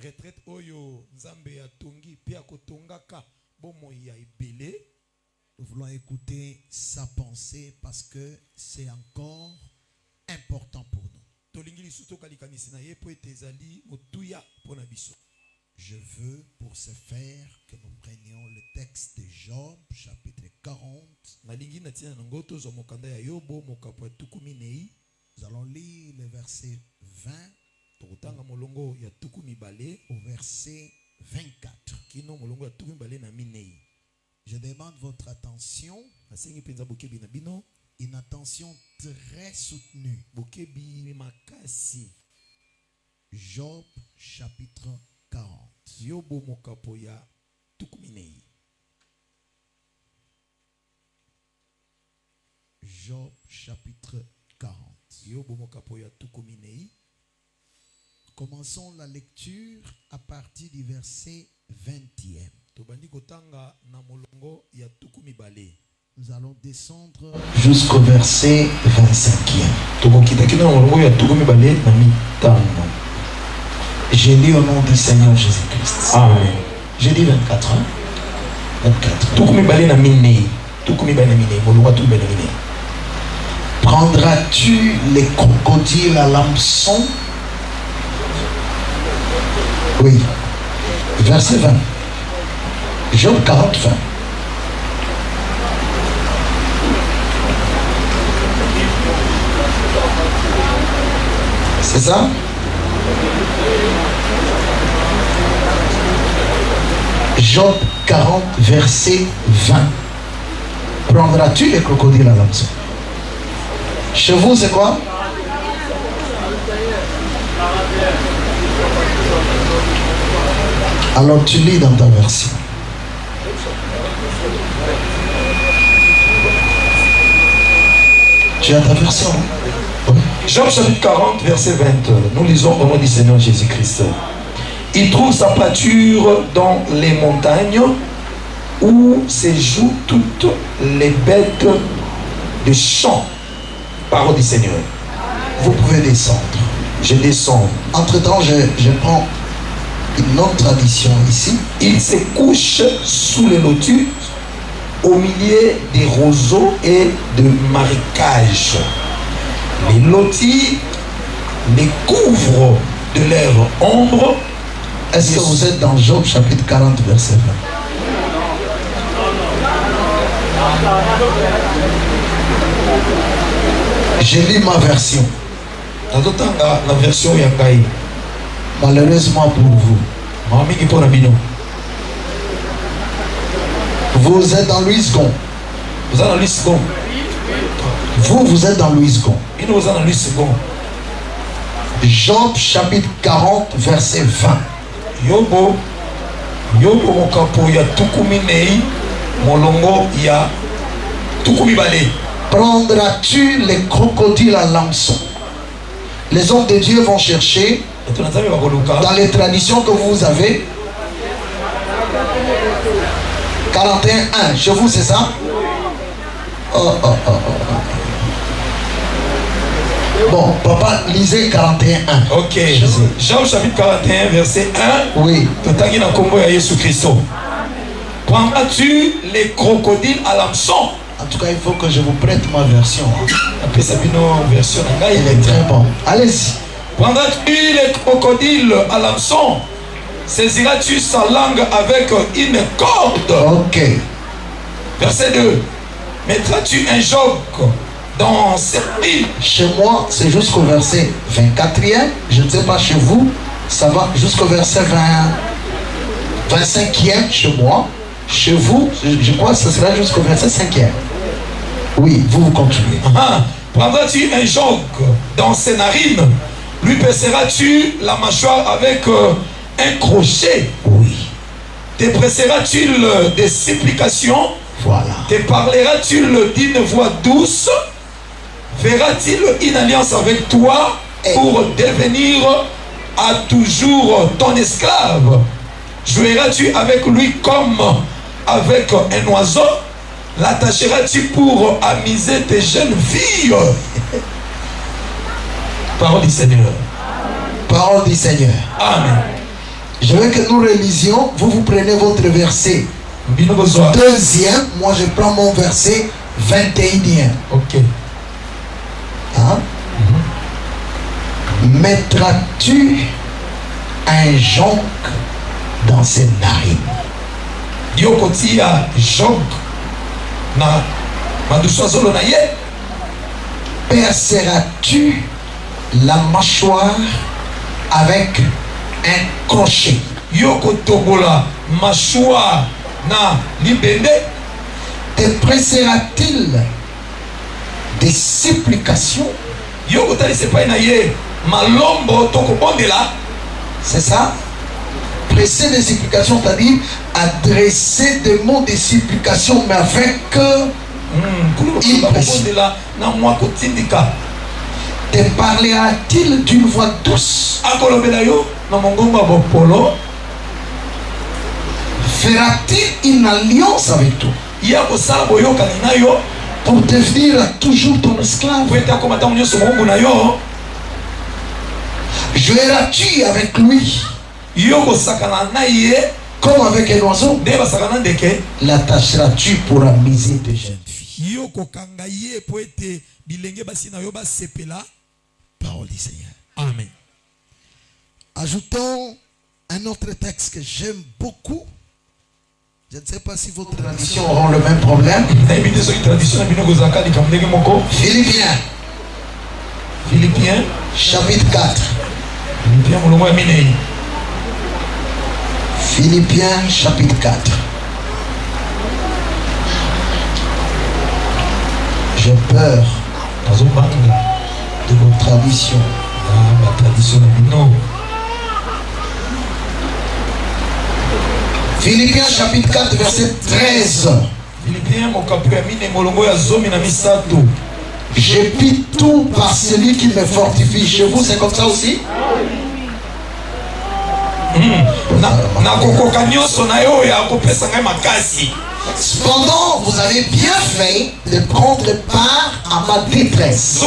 retraite oyo nzambe ya tongi pia kotongaka bomo ya ebele. Nous voulons écouter sa pensée parce que c'est encore important pour nous. Tolingi lisuto kalikanisi na ye po etezali motuya pona biso. Je veux pour ce faire que nous prenions le texte de Job chapitre 40. Nalingi na tina na ngoto zo mokanda ya Yobo mokapo ya tukumi nei. Nous allons lire le verset 20 Tokotanga molongo ya tukumi bale au verset 24. Kino molongo ya tukumi bale na minei. Je demande votre attention, Asengi penza bokebi na bino, une attention très soutenue. bokebi makasi. Job chapitre 40. Yobo mokapo ya tukumi nei. Job chapitre 40. Yobo mokapo ya tukumi nei. Commençons la lecture à partir du verset 20e. Tobandi kotanga na molongo ya tukumi bale. Nous allons descendre jusqu'au verset 25e. Tokokitaki na molongo ya tukumi bale na mitano. J'ai lu au nom du Seigneur Jésus-Christ. Amen. J'ai dit 24. 24. Tukumi bale na minei. Tukumi bale na minei. Molongo ya tukumi bale na minei. Prendras-tu les crocodiles à l'hameçon? Oui. Verset 20. Job 40, 20. C'est ça? Job 40, verset 20. Prendras-tu les crocodiles à l'hameçon? Chez vous, c'est quoi? Alors tu lis dans ta version. Tu as ta version? Oui. Job chapitre 40, verset 20. Nous lisons au nom du Seigneur Jésus-Christ. Il trouve sa pâture dans les montagnes où séjournent toutes les bêtes de champ. Parole du Seigneur. Vous pouvez descendre. Je descends. Entre-temps, je prends une autre tradition ici. Il se couche sous les lotus au milieu des roseaux et de marécages. Les lotus les couvrent de leur ombre. Est-ce que vous êtes dans Job chapitre 40, verset 20? J'ai lu ma version. La version Yangai. Malheureusement pour vous. Vous êtes dans Louis II. Vous êtes dans Louis II. Vous êtes dans Louis II. Vous êtes dans Louis II. Job chapitre 40, verset 20. Yobo mokapo ya tukumi nei molongo ya tukumi bale. Prendras-tu les crocodiles à l'hameçon? Les hommes de Dieu vont chercher dans les traditions que vous avez. 41.1, chez vous c'est ça? Bon, papa, lisez 41.1. Ok. Job chapitre 41, verset 1. Oui. Totangi na kombo ya Yesu Christo. Prendras-tu les crocodiles à l'hameçon? En tout cas, il faut que je vous prête ma version. Après Sabino version. Elle est très bonne. Allez-y. Prendras-tu les crocodiles à l'hameçon? Saisiras-tu sa langue avec une corde? Ok. Verset 2. Mettras-tu un joug dans cette île? Chez moi, c'est jusqu'au verset 24e. Je ne sais pas chez vous. Ça va jusqu'au verset 25e chez moi. Chez vous, je crois que ce sera jusqu'au verset 5e. Oui, vous continuez. Prendras-tu un joug dans ses narines? Lui perceras-tu la mâchoire avec un crochet? Oui. Te presseras-tu des supplications? Voilà. Te parleras-tu d'une voix douce? Fera-t-il une alliance avec toi pour devenir à toujours ton esclave? Joueras-tu avec lui comme avec un oiseau? L'attacheras-tu pour amuser tes jeunes filles? Parole du Seigneur. Parole du Seigneur. Amen. Je veux que nous relisions. Vous prenez votre verset 2e. Moi, je prends mon verset 21e. Ok. Hein? Mettras-tu un jonc dans ses narines? Yokotia jonc na maduswazolo na ye. Perceras-tu la mâchoire avec un crochet? Yokotobola mâchoire na libende. Te pressera-t-il des supplications? Yokotali sepai na ye malombo tokobondela. C'est ça? Presser des supplications, c'est-à-dire adresser des mots de supplication, mais avec une pression. Te parlera-t-il d'une voix douce? Fera-t-il une alliance avec toi pour devenir toujours ton esclave? Joueras-tu avec lui comme avec un oiseau? L'attacheras-tu pour amuser de jeunes filles? Parole du Seigneur. Amen. Ajoutons un autre texte que j'aime beaucoup. Je ne sais pas si vos traditions auront le même problème. Philippiens chapitre 4. Philippiens chapitre 4. J'ai peur de vos traditions. Philippiens chapitre 4 verset 13. Je puis tout par celui qui me fortifie. Chez vous, c'est comme ça aussi? Cependant, vous avez bien fait de prendre part à ma détresse.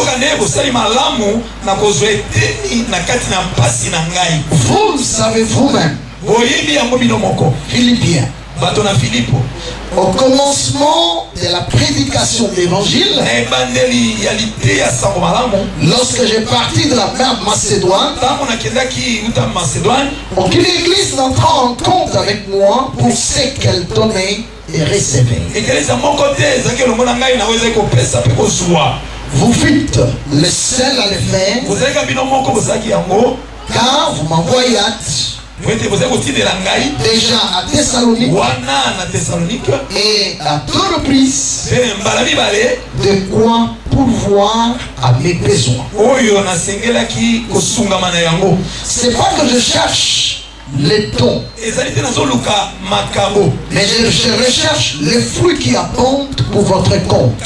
Vous le savez vous-même. Philippiens. Au commencement de la prédication de l'évangile, lorsque j'ai parti de la mer Macédoine, aucune église n'entra en compte avec moi pour ce qu'elle donnait et recevait. Vous fûtes le seul à le faire, car vous m'envoyâtes déjà à Thessalonique et à 2 reprises de quoi pourvoir à mes besoins. C'est pas que je cherche les dons, mais je recherche les fruits qui abondent pour votre compte.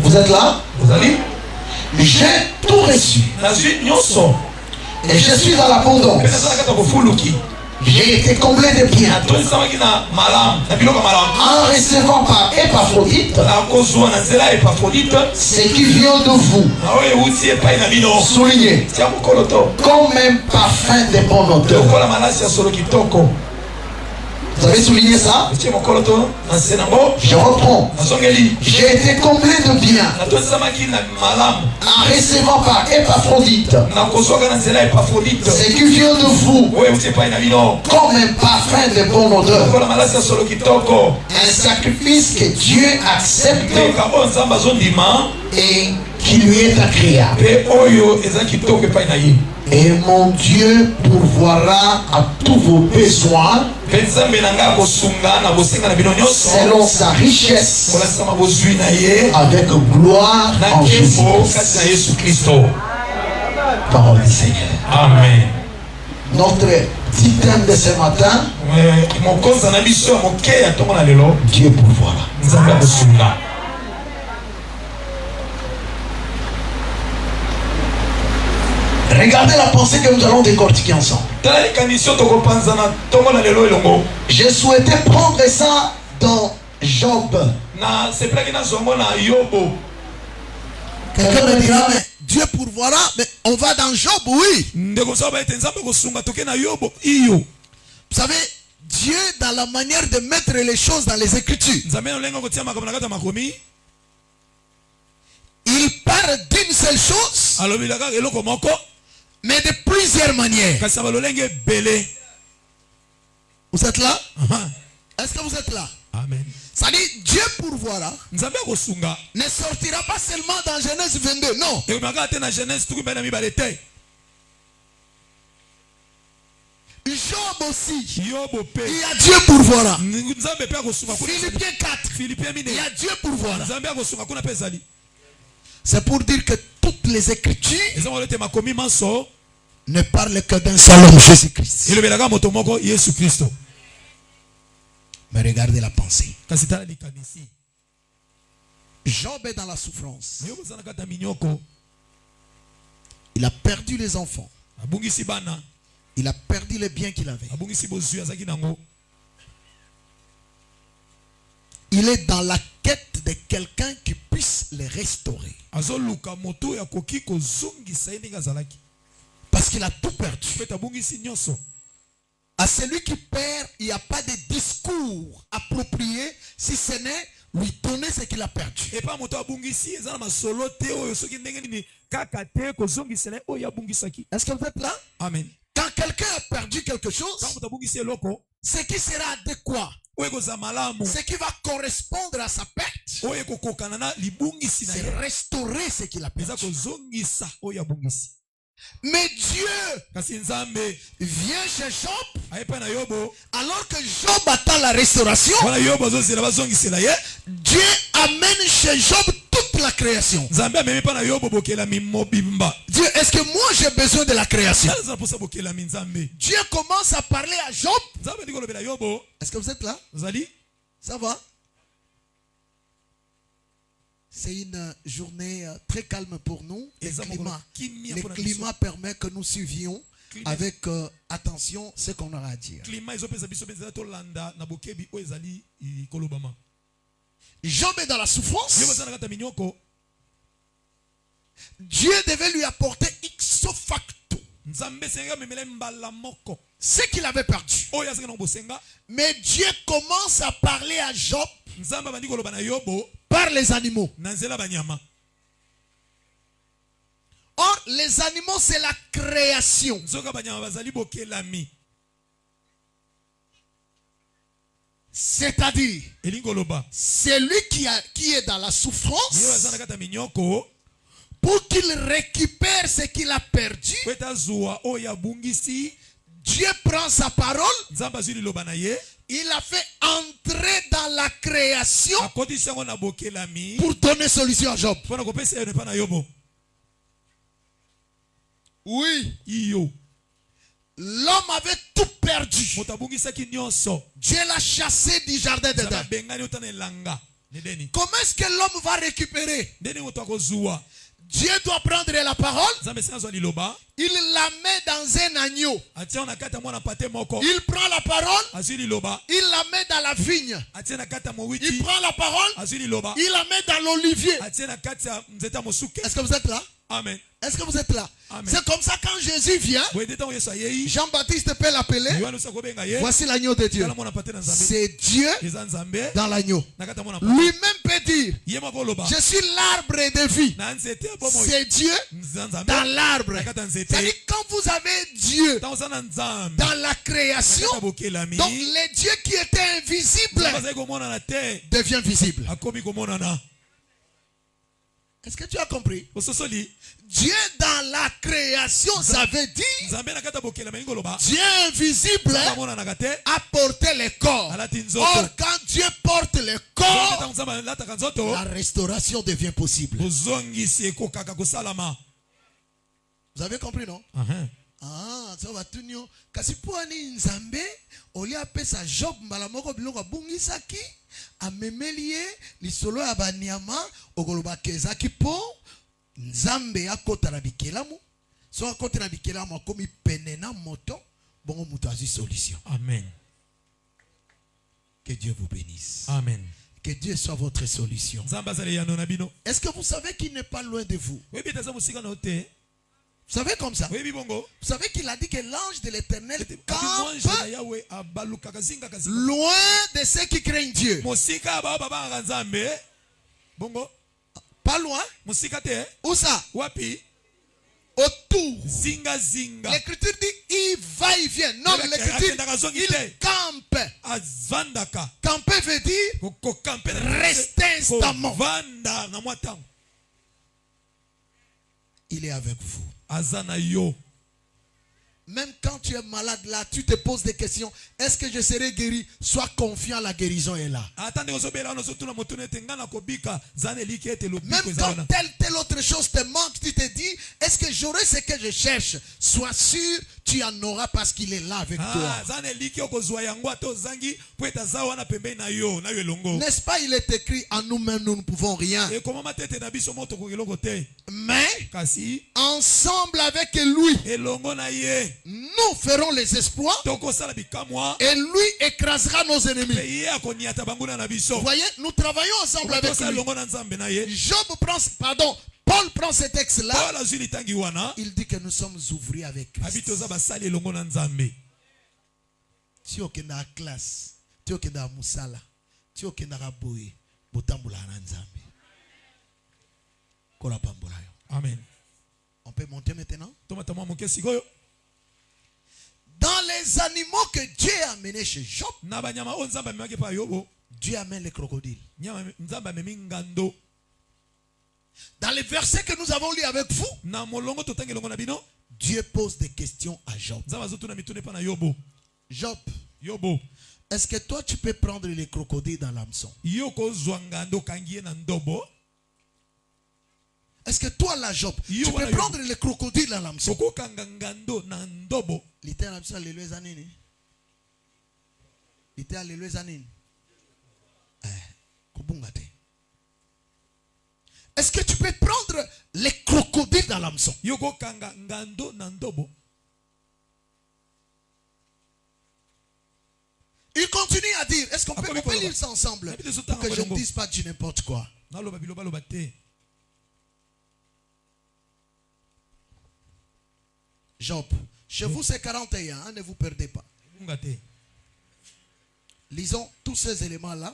Vous êtes là? J'ai tout reçu et je suis dans l'abondance. J'ai été comblé de biens en recevant par Épaphrodite ce qui vient de vous. Soulignez, comme un parfum de bon odeur. Vous avez souligné ça? Je reprends. J'ai été comblé de biens en recevant par Épaphrodite ce qui vient de vous, comme un parfum de bonne odeur, un sacrifice que Dieu accepte et qui lui est agréable. Et mon Dieu pourvoira à tous vos besoins selon sa richesse avec gloire en Jésus-Christ. Parole du Seigneur. Amen. Notre petit thème de ce matin, Dieu pourvoira. Regardez la pensée que nous allons décortiquer ensemble. Je souhaitais prendre ça dans Job. Quelqu'un me dira, mais Dieu pourvoit pourvoira, mais on va dans Job, oui. Vous savez, Dieu, dans la manière de mettre les choses dans les Écritures, il parle d'une seule chose, mais de plusieurs manières. Vous êtes là? Est-ce que vous êtes là? Amen. Ça dit, Dieu pourvoira ne sortira pas seulement dans Genèse 22, non. Job aussi, il y a Dieu pourvoira. Philippiens 4, il y a Dieu pourvoira. C'est pour dire que toutes les Écritures ne parlent que d'un seul homme, Jésus-Christ. Mais regardez la pensée. Job est dans la souffrance. Il a perdu les enfants. Il a perdu les biens qu'il avait. Il est dans la quête de quelqu'un qui puisse les restaurer. Parce qu'il a tout perdu. À celui qui perd, il n'y a pas de discours approprié si ce n'est lui donner ce qu'il a perdu. Est-ce que vous êtes là? Amen. Quand quelqu'un a perdu quelque chose, ce qui sera adéquat, ce qui va correspondre à sa perte, c'est restaurer ce qu'il a perdu. Mais Dieu vient chez Job alors que Job attend la restauration. Dieu amène chez Job toute la création. Dieu, est-ce que moi j'ai besoin de la création? Dieu commence à parler à Job. Est-ce que vous êtes là? Ça va? C'est une journée très calme pour nous. Le climat permet que nous suivions avec attention ce qu'on aura à dire. Job est dans la souffrance. Dieu devait lui apporter ipso facto ce qu'il avait perdu. Mais Dieu commence à parler à Job par les animaux. Or, les animaux, c'est la création. C'est-à-dire, celui qui est dans la souffrance, pour qu'il récupère ce qu'il a perdu, Dieu prend sa parole, il a fait entrer dans la création pour donner solution à Job. Oui. L'homme avait tout perdu. Dieu l'a chassé du jardin d'Éden. Comment est-ce que l'homme va récupérer? Dieu doit prendre la parole. Il la met dans un agneau. Il prend la parole. Il la met dans la vigne. Il prend la parole. Il la met dans l'olivier. Est-ce que vous êtes là? Amen. Est-ce que vous êtes là? C'est comme ça quand Jésus vient, Jean-Baptiste peut l'appeler. Voici l'agneau de Dieu. C'est Dieu dans l'agneau. Lui-même peut dire, je suis l'arbre de vie. C'est Dieu dans l'arbre. C'est-à-dire quand vous avez Dieu dans la création, donc les dieux qui étaient invisibles deviennent visibles. Est-ce que tu as compris? Dieu dans la création, ça veut dire Dieu invisible a porté le corps. Or, quand Dieu porte le corps, la restauration devient possible. Vous avez compris, non? Ah, ça va tout nyo. Kasi poani nzambe, oli apesa Job malamoko biloko bungisaki, amemelie lisolo ya banyama, okoloba kezaki po nzambe akota na bikelamu. So akota na bikelamu akomi penena moto, bongo muto azi solution. Amen. Que Dieu vous bénisse. Amen. Que Dieu soit votre solution. Est-ce que vous savez qu'il n'est pas loin de vous? Vous savez comme ça? Vous savez qu'il a dit que l'ange de l'Éternel campe loin de ceux qui craignent Dieu. Pas loin. Où ça? Autour. L'écriture dit il va, il vient. Non, l'écriture il campe. Camper veut dire rester instamment. Il est avec vous. Même quand tu es malade là, tu te poses des questions. Est-ce que je serai guéri? Sois confiant, la guérison est là. Même quand telle autre chose te manque, tu te dis, est-ce que j'aurai ce que je cherche? Sois sûr, tu en auras parce qu'il est là avec toi. N'est-ce pas, il est écrit, en nous-mêmes nous ne pouvons rien. Mais ensemble avec lui, nous ferons les exploits et lui écrasera nos ennemis. Vous voyez, nous travaillons ensemble avec lui. Paul prend ce texte-là. Il dit que nous sommes ouvriers avec Christ. Si on est en classe, si on est en musala, si on est en boye, botambula nanzambe. Amen. On peut monter maintenant. Dans les animaux que Dieu a amenés chez Job, Dieu amène les crocodiles. Dans les versets que nous avons lus avec vous, Dieu pose des questions à Job. Job, est-ce que toi tu peux prendre les crocodiles dans l'hameçon? Est-ce que toi là, Job, tu peux prendre les crocodiles dans l'hameçon? Est-ce que tu peux prendre les crocodiles dans l'hameçon? Il continue à dire, est-ce qu'on peut lire ça ensemble pour que je ne dise pas du n'importe quoi? Job, chez vous c'est 41, hein, ne vous perdez pas. Lisons tous ces éléments-là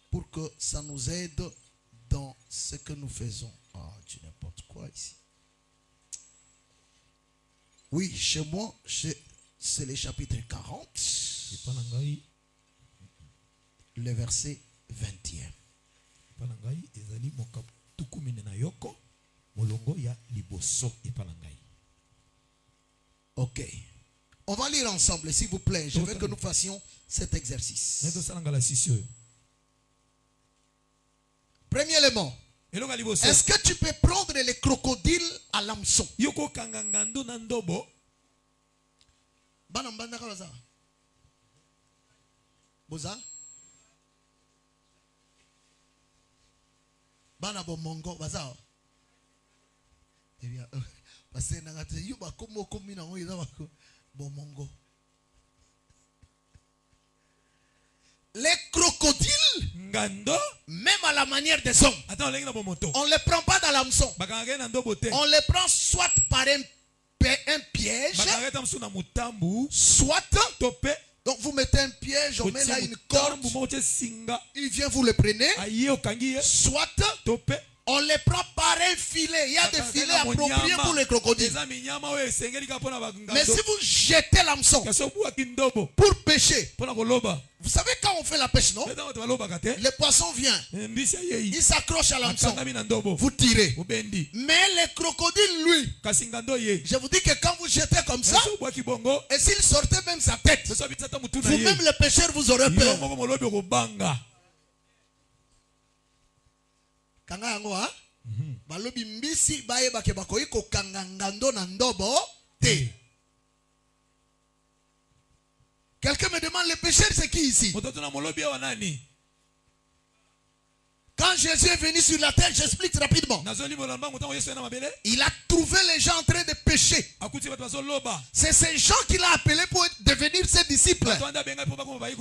pour que ça nous aide dans ce que nous faisons. Ah, tu n'importe quoi ici. Oui, chez moi, c'est le chapitre 40, le verset 21. Ok. On va lire ensemble, s'il vous plaît. Je veux que nous fassions cet exercice. Premier élément. Est-ce que tu peux prendre les crocodiles à l'hameçon? Boza? Bana bomongo baza. Eh bien, parce que nangate yuba komo komi na ngoyi za bako bomongo. Les crocodiles, même à la manière des hommes, on ne les prend pas dans l'hameçon. On les prend soit par un piège, soit donc vous mettez un piège, on met là une corde, il vient, vous le prenez, soit on les prend par un filet. Il y a des filets appropriés pour les crocodiles. Mais si vous jetez l'hameçon pour pêcher, vous savez quand on fait la pêche, non? Le poisson vient, il s'accroche à l'hameçon, vous tirez. Mais les crocodiles, lui, je vous dis que quand vous jetez comme ça, et s'il sortait même sa tête, vous-même le pêcheur, vous aurez peur. Kanga yango ha? Balobi mbisi baye bake bakoyi ko kanga ngando na ndobo te. Quelqu'un me demande le pécheur c'est qui ici? Quand Jésus est venu sur la terre, j'explique rapidement. Il a trouvé les gens en train de pécher. C'est ces gens qu'il a appelés pour devenir ses disciples.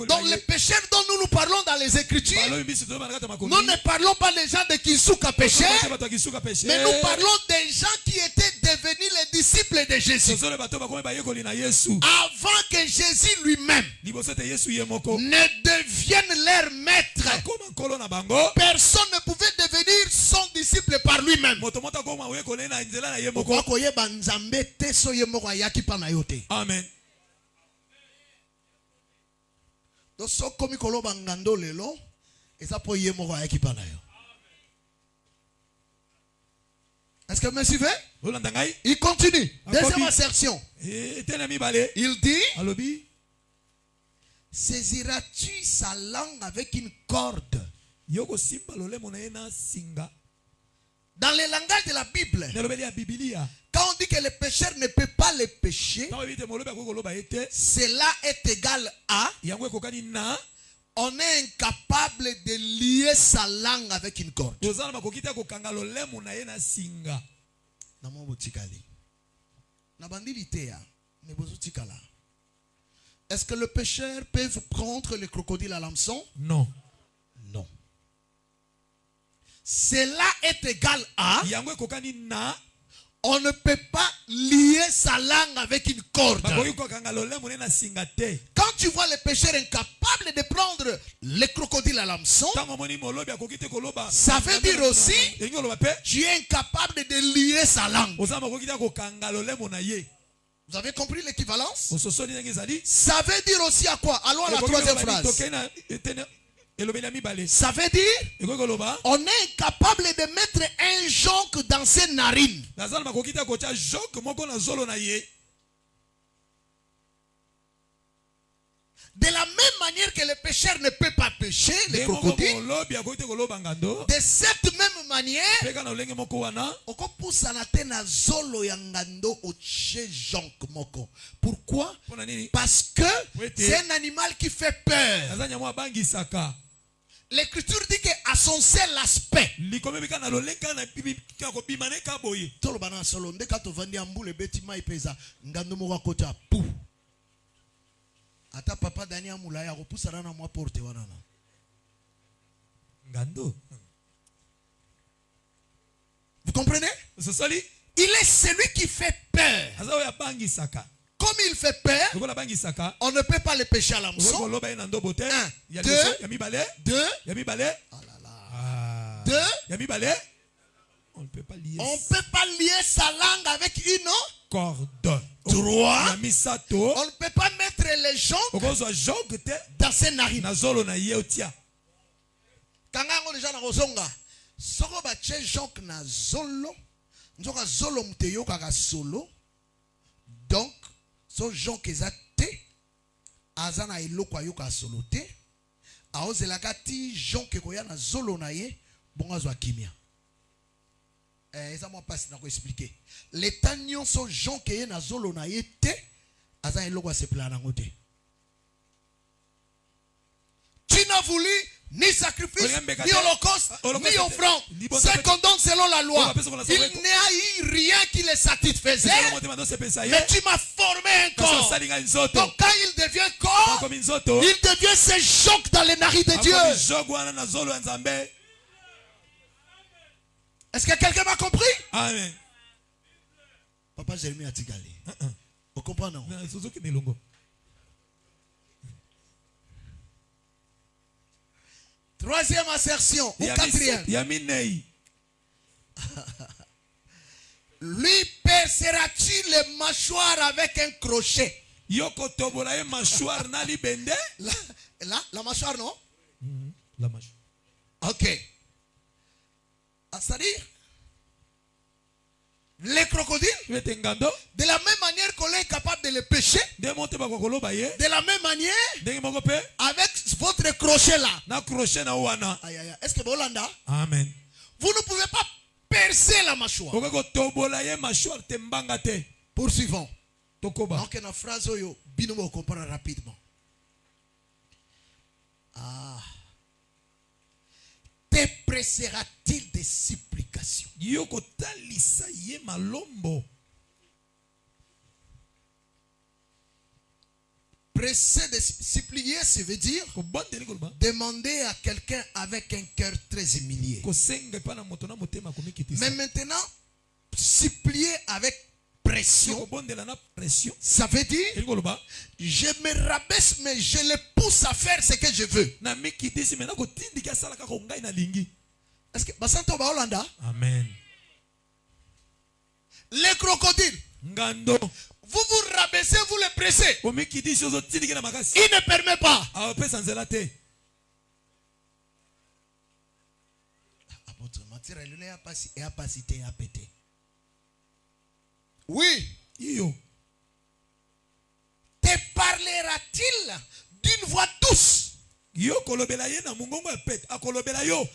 Donc les pécheurs dont nous parlons dans les Écritures, nous ne parlons pas des gens de Kisuka péchés, mais nous parlons des gens qui étaient devenus les disciples de Jésus. Avant que Jésus lui-même ne devienne leur maître, personne ne pouvait devenir son disciple par lui-même. Amen. Est-ce que vous me suivez? Il continue. Deuxième assertion. Il dit: saisiras-tu sa langue avec une corde? Dans le langage de la Bible, quand on dit que le pécheur ne peut pas le pécher, cela est égal à on est incapable de lier sa langue avec une corde. Est-ce que le pécheur peut prendre le crocodile à l'hameçon? Non. Non. Cela est égal à on ne peut pas lier sa langue avec une corde. Quand tu vois le pécheur incapable de prendre le crocodile à l'hameçon, ça veut dire aussi tu es incapable de lier sa langue. Vous avez compris l'équivalence? Ça veut dire aussi à quoi? Allons à la troisième phrase. Ça veut dire on est incapable de mettre un jonc dans ses narines. De la même manière que le pécheur ne peut pas pécher, le crocodile, de cette même manière, pourquoi? Parce que c'est un animal qui fait peur. L'Écriture dit qu'à son seul aspect, ata papa Daniel Moulaya repoussera na moi porte wanana. Ngando. Vous comprenez? Il est celui qui fait peur. Comme il fait peur, on ne peut pas le pécher à l'hameçon. 1, 2, 2. Oh là là. 2. On ne peut pas lier sa langue avec une corde. 3. On ne peut pas mettre les joncs dans ses narines. Quand on les gens na rozonga, soko ba che jonc na zolo, nzoka zolo mteyo kaka solo. Donc, so jonc ezate azana iloko ayoka solo te. Aozelaka ti jonc ekoya na zolo na ye, bonga zwa kimia. Ça m'a pas expliqué. Les tanions sont gens qui sont dans zolo na yete, azan eloko se plana ngote. Tu n'as voulu ni sacrifice, ni holocauste, ni offrande. C'est qu'on donne selon la loi. Il n'y a eu rien qui les satisfaisait. Mais tu m'as formé un corps. Donc quand il devient corps, il devient ce choc dans les narines de Dieu. Est-ce que quelqu'un m'a compris? Amen. Papa Jérémie a tigalé. Vous comprenez? Troisième assertion. Ou quatrième. Lui perceras-tu les mâchoires avec un crochet? La mâchoire, la mâchoire, non? La mâchoire. Ok. C'est-à-dire, les crocodiles, de la même manière qu'on est capable de les pêcher, de la même manière, avec votre crochet là. Est-ce que Bolanda? Amen. Vous ne pouvez pas percer la mâchoire. Poursuivons. Donc, une phrase, binomo comprend rapidement. Te pressera-t-il des supplications? Presser, supplier, ça veut dire demander à quelqu'un avec un cœur très humilié. Mais maintenant, supplier avec pression, ça veut dire je me rabaisse mais je le pousse à faire ce que je veux. Est-ce que Basanto ba Hollanda? Amen. Les crocodiles, Ngando. vous vous rabaissez, vous les pressez. Il ne permet pas. Oui. Te parlera-t-il d'une voix douce?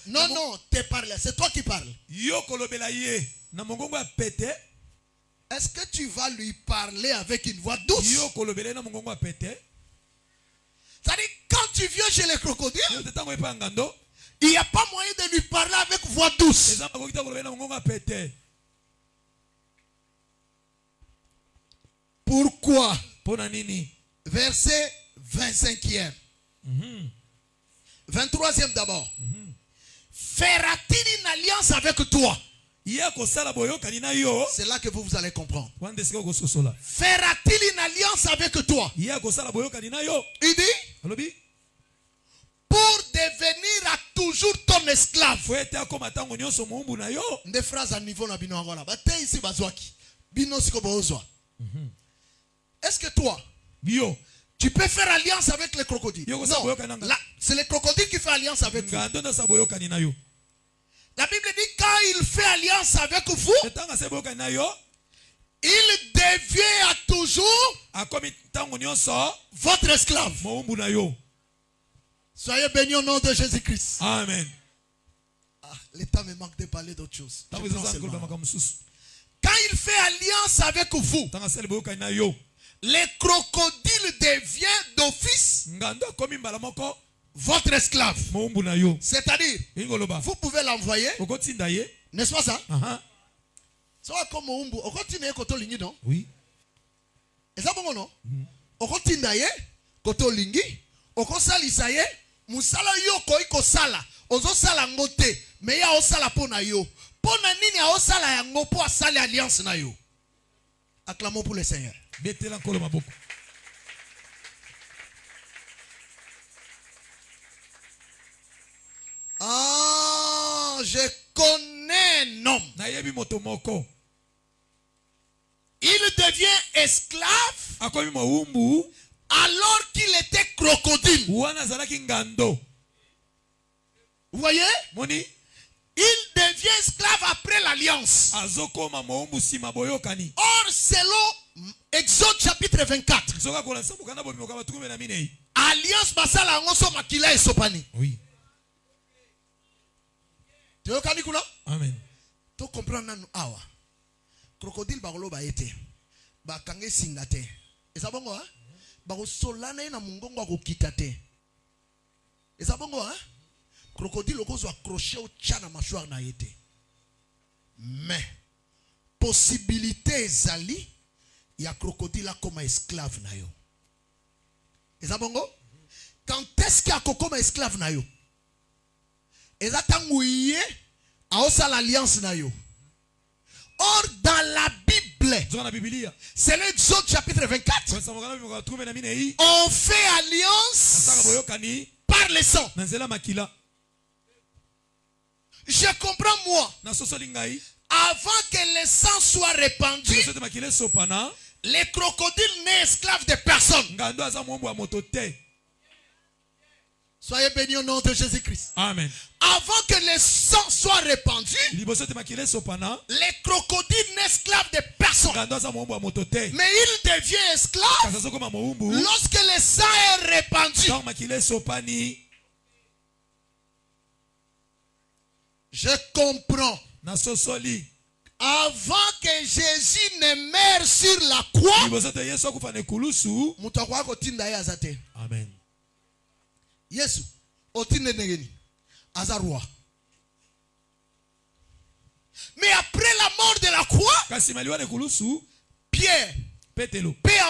Non, te parle. C'est toi qui parles. Est-ce que tu vas lui parler avec une voix douce? C'est-à-dire, quand tu viens chez les crocodiles, il n'y a pas moyen de lui parler avec voix douce. Pourquoi? Verset 25e. 23e d'abord. Fera-t-il une alliance avec toi? C'est là que vous allez comprendre. Fera-t-il une alliance avec toi? Il dit pour devenir à toujours ton esclave. Des phrases à niveau. Est-ce que toi, tu peux faire alliance avec les crocodiles? Non, c'est les crocodiles qui font alliance avec vous. La Bible dit quand il fait alliance avec vous, il devient à toujours votre esclave. Soyez bénis au nom de Jésus-Christ. Amen. L'état me manque de parler d'autre chose. Quand il fait alliance avec vous, les crocodiles deviennent d'office votre esclave. C'est-à-dire, vous pouvez l'envoyer. N'est-ce pas ça? Ça va comme Moumbu. On continue koto lingi, non? Oui. Et ça bon, non? On continue koto lingi. On consali ça y est. Musala yo koi ko sala. Ozo sala ngote. Mais ya osala pona yo. Pona nini a osala ya ngopo a sali alliance na yo. Acclamons pour le Seigneur. Ah, je connais un homme. Il devient esclave alors qu'il était crocodile. Vous voyez? Il devient esclave après l'alliance. Or, selon Exode chapitre 24, alliance basala ngoso makila esopani. Oui. Amen. Tu comprends nanu awa. Crocodile bagolo ba ete. Ba kange singate. Eza bongo ha? Ba ko solana na mungongo ko kitate. Eza bongo ha? Crocodile ko zo accrocher au tchana mâchoire na ete. Mais possibilité ezali ya crocodile comme esclave na yo. Eza bongo? Quand est-ce qu'il y a comme esclave na yo? Eza tangouye a osa l'alliance na yo. Or dans la Bible, c'est l'Exode chapitre 24. On fait alliance par le sang. Je comprends moi. Avant que le sang soit répandu, les crocodiles n'est esclaves de personne. Soyez bénis au nom de Jésus-Christ. Amen. Avant que le sang soit répandu, les crocodiles n'est esclaves de personne. Mais il devient esclave lorsque le sang est répandu. Je comprends. Avant que Jésus ne meure sur la croix, Amen. Yesu, otine negeni, azarwa. Mais après la mort de la croix, Pierre peut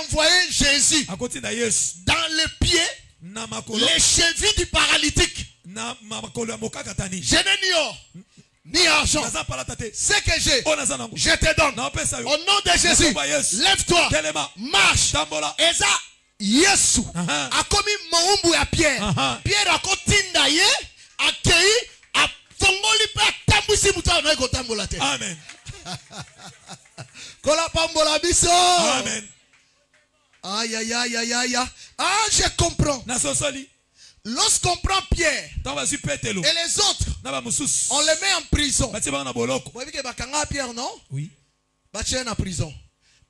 envoyer Jésus dans les pieds, les chevilles du paralytique. Je n'ai ni argent. Ce que j'ai, je te donne. Au nom de Jésus, lève-toi, marche. Et ça, Yesu a commis mon ya Pierre. Pierre a kotinda ye, a cueilli, a fongoli pa tambusi muta na ko tambola te. Amen. Kola pambola biso. Amen. Aïe aïe aïe aïe aïe. Ah, je comprends. Lorsqu'on prend Pierre et les autres, on les met en prison. Vous voyez que bakanga Pierre, non? Oui. Bachien en prison.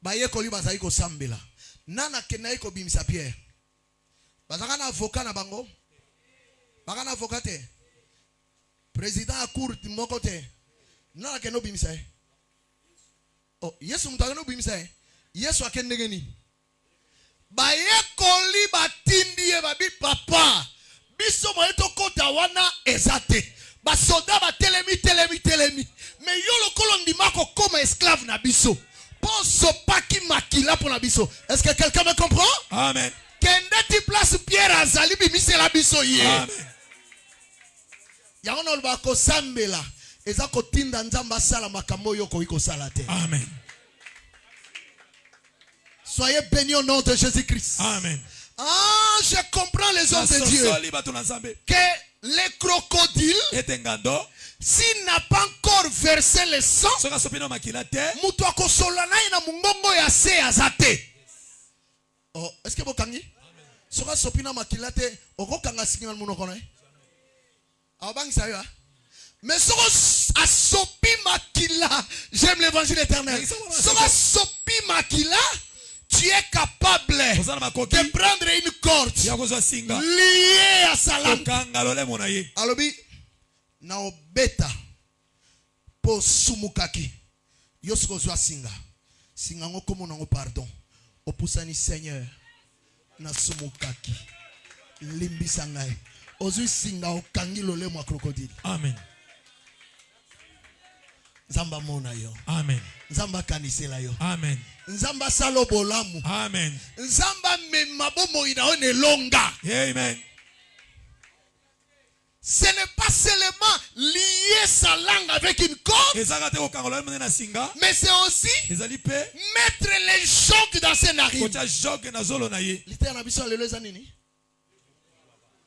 Baye koli bazali ko sambela. Nana kenai ko bimisa Pierre. Bazanga na avocat na bango. Bazanga na avocat te. Président à cour moko te. Nana keno bimisa. Oh, Yesu mutagano bimisa. Yesu akende ngeni. Baye koli batindi e babi papa. Biso mo eto kota wana ezate. Ba soda ba telemi. Mais yo lo kolondima ko comme esclave na biso. Pense pas qui makila pour la biso. Est-ce que quelqu'un me comprend? Amen. Kende ti place Pierre azali bimise la biso ye. Amen. Ya ono ba ko sambela. Eza ko tinda nzamba sala makambo yo ko iko salate. Amen. Soyez bénis au nom de Jésus-Christ. Amen. Ah, je comprends les hommes de Dieu. Que les crocodiles, s'il n'a pas encore versé le sang, oh, est-ce que vous kangi? Soka sopina makilate, oko kanga signal monokone. Abang saya. Mais soka asopi makila, j'aime l'évangile éternel. Soka sopi makila, tu es capable de prendre une corde liée à sa langue. Alobi, na obeta po sumukaki. Yosko zwa singa. Singa ngoko monango pardon. Opusani Seigneur. Na sumukaki. Limbi sangai. Ozu singa okangi lole mwa crocodile. Amen. Nzamba mona yo. Amen. Nzamba kanisela yo. Amen. Nzamba salo bolamu. Amen. Nzamba memabo moina one longa. Amen. Ce n'est pas seulement lier sa langue avec une corde, mais c'est aussi mettre les chocs dans ses narines. L'ité na biso lelo zanini?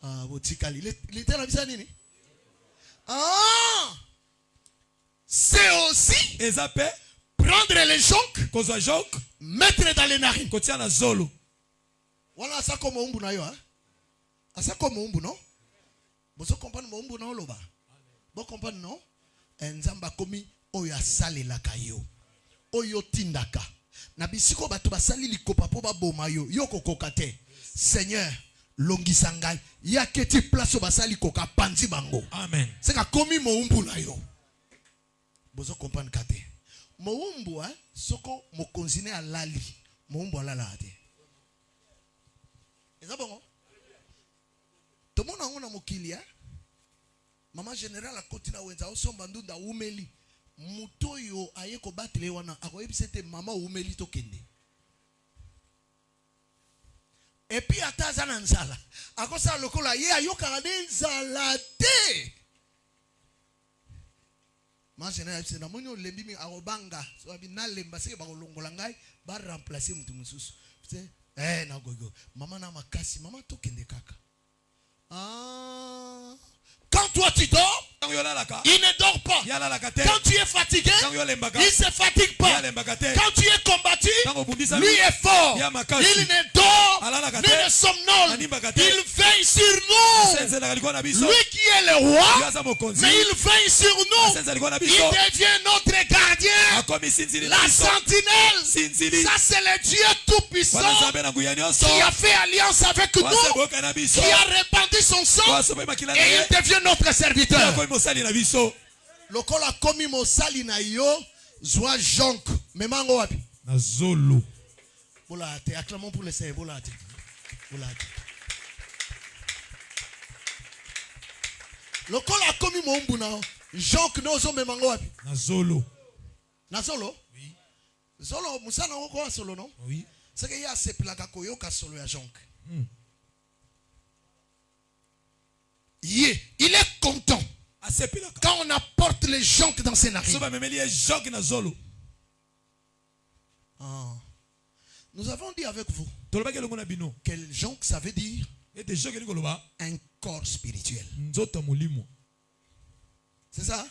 Ah, botikali. L'ité na biso nini? Ah! C'est aussi prendre les chocs, mettre dans les narines. Voilà ça comme umbu na yo, hein? Ça comme umbu, non? Vous comprenez mon umbu na oloba? Vous comprenez, non? Nzamba komi oya sale la kayo. Oyo tindaka. Na bisiko bato basali likopa po ba boma yo. Yo kokokate. Seigneur, longisa ngai. Ya keti place basali koka panzi bango. Amen. C'est ka komi mo umbu na yo. Vous comprenez kate. Mo umbu hein, soko mo konzine alali. Mo umbu alala ate. Eza bongo? Tout le monde a mokili hein? Maman générale a continué à wenza osomba ndunda umeli. Muto yo aye ko batele wana akoyebi c'était maman umeli to kende. Et puis ataza na nzala. Akosa lokola ye ayoka na nzala te. Maman générale c'est na monyo lembi mi arobanga so abina lemba se ba kolongola ngai ba remplacer mutu mususu. C'est na gogo. Maman na makasi, maman to kende kaka. Ah. Quand toi tu dors, il ne dort pas. Quand tu es fatigué, il ne se fatigue pas. Quand tu es combattu, lui est fort. Il ne dort, ni ne somnole. Il veille sur nous. Lui qui est le roi, mais il veille sur nous. Il devient notre gardien. La sentinelle. Ça c'est le Dieu tout-puissant qui a fait alliance avec nous, qui a répandu son sang et il devient notre serviteur. Lokola komi mosali na yo zwa jonk memango wapi na zolo bolate acclamons pour le Seigneur bolate lokola komi mombu na jonk nozo memango wapi na zolo oui zolo musana ngoko solo non oui c'est que ya sepelaka koyoka solo ya jonk il est content quand on apporte les jonques dans ses narines. Nous avons dit avec vous quel jonque ça veut dire un corps spirituel. C'est ça?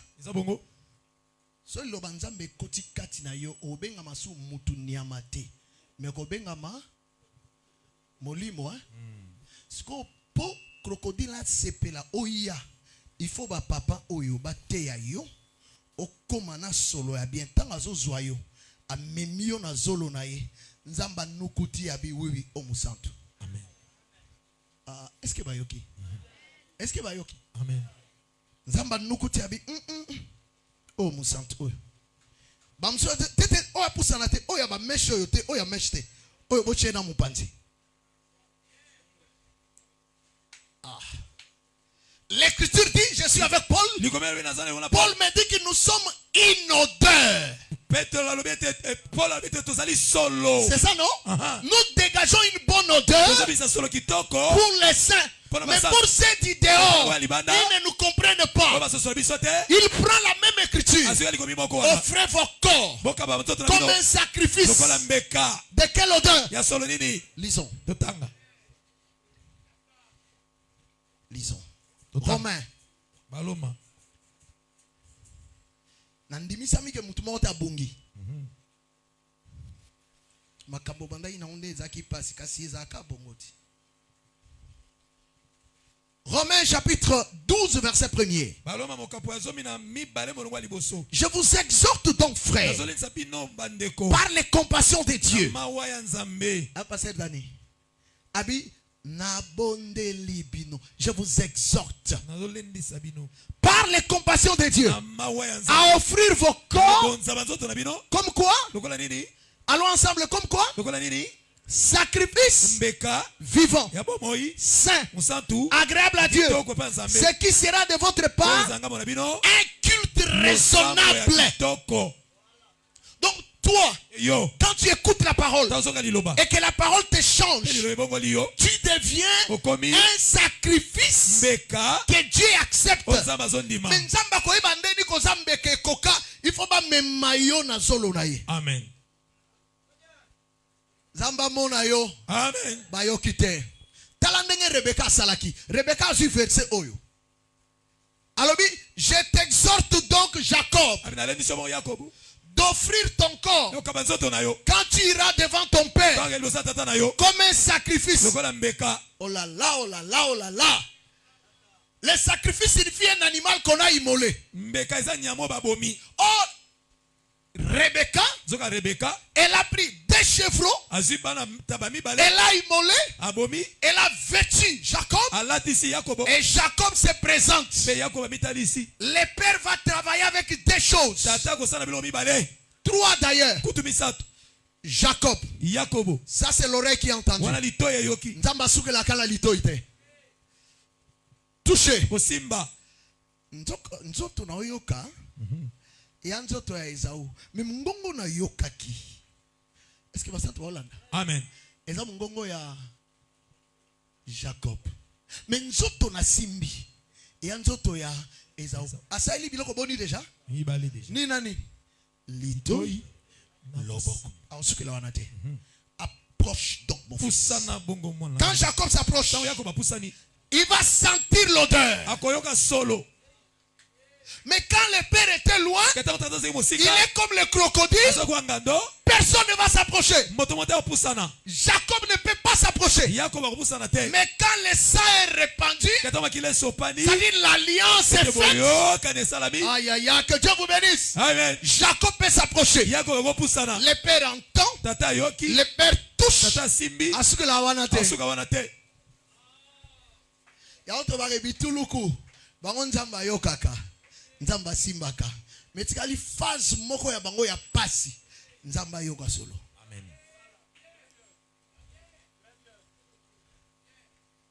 So lo banzambe koti kati na yo obenga masu mutu niamate me ko benga ma molimo sko po crocodile sepela oya il faut ba papa oyo ba te ya yo okoma na solo ya bien tanga zo zwayo amemio na zolo na ye nzamba nukuti ya bi wiwi omusantu. Amen. Est-ce que bayoki? Est-ce que bayoki? Amen. Nzamba nukuti ya bi oh musantu oyo bamso tete oya pusana te oya ba mesho yo te oya meshte oyo boche na mupanzi. L'écriture dit, je suis avec Paul. Paul me dit que nous sommes inodeurs. C'est ça, non? Nous dégageons une bonne odeur pour les saints. Mais pour ceux du dehors, ils ne nous comprennent pas. Il prend la même écriture. Offrez vos corps comme un sacrifice. De quelle odeur? Lisons. Lisons. Romain. Baloma. Nandimisa mike mutu mota bungi. Makambo banda ina onde zaki pasi kasi zaka bongoti. Romains chapitre 12 verset 1er. Je vous exhorte donc, frères, par les compassions de Dieu. À passer d'année. Abi Nabonde libino. Je vous exhorte par les compassions de Dieu à offrir vos corps comme quoi? Allons ensemble comme quoi? Sacrifice vivant, saint, agréable à Dieu, ce qui sera de votre part un culte raisonnable. Donc toi, quand tu écoutes la parole et que la parole te change, tu deviens un sacrifice que Dieu accepte. Amen. Zamba mona yo. Amen. Bayo kite. Talandenge Rebecca salaki. Rebecca a vu verset oyo. Alobi, je t'exhorte donc Jacob d'offrir ton corps quand tu iras devant ton père comme un sacrifice. Oh là là, oh là là, oh là là. Le sacrifice signifie un animal qu'on a immolé. Oh, Rebecca, elle a pris des chevreaux, elle a immolé, elle a vêtu Jacob, et Jacob se présente. Le père va travailler avec des choses. 3 d'ailleurs. Jacob, ça c'est l'oreille qui a entendu. Touché. Nzoto na oyoka. Yanzoto ya Esau. Mais mungongo na yokaki. Est-ce que va ça Hollande? Amen. Eza mungongo ya Jacob. Mais nzoto na simbi. Yanzoto ya Esau. Asaili biloko boni déjà? Ni nani? Litoi loboko. Ensuite la wanate. Approche donc mon fils. Quand Jacob s'approche, il va sentir l'odeur. Mais quand le père était loin, il est comme le crocodile. Personne ne va s'approcher. Jacob ne peut pas s'approcher. Mais quand le sang est répandu, c'est-à-dire l'alliance est faite. Aïe aïe aïe, que Dieu vous bénisse. Amen. Jacob peut s'approcher. Le père entend. Le père touche. À ce que la wanate. Yaoto barebi tuluku. Bangon zamba yo kaka. Nzamba simbaka. Metikali phase moko ya bango ya pasi. Nzamba yoga solo. Amen.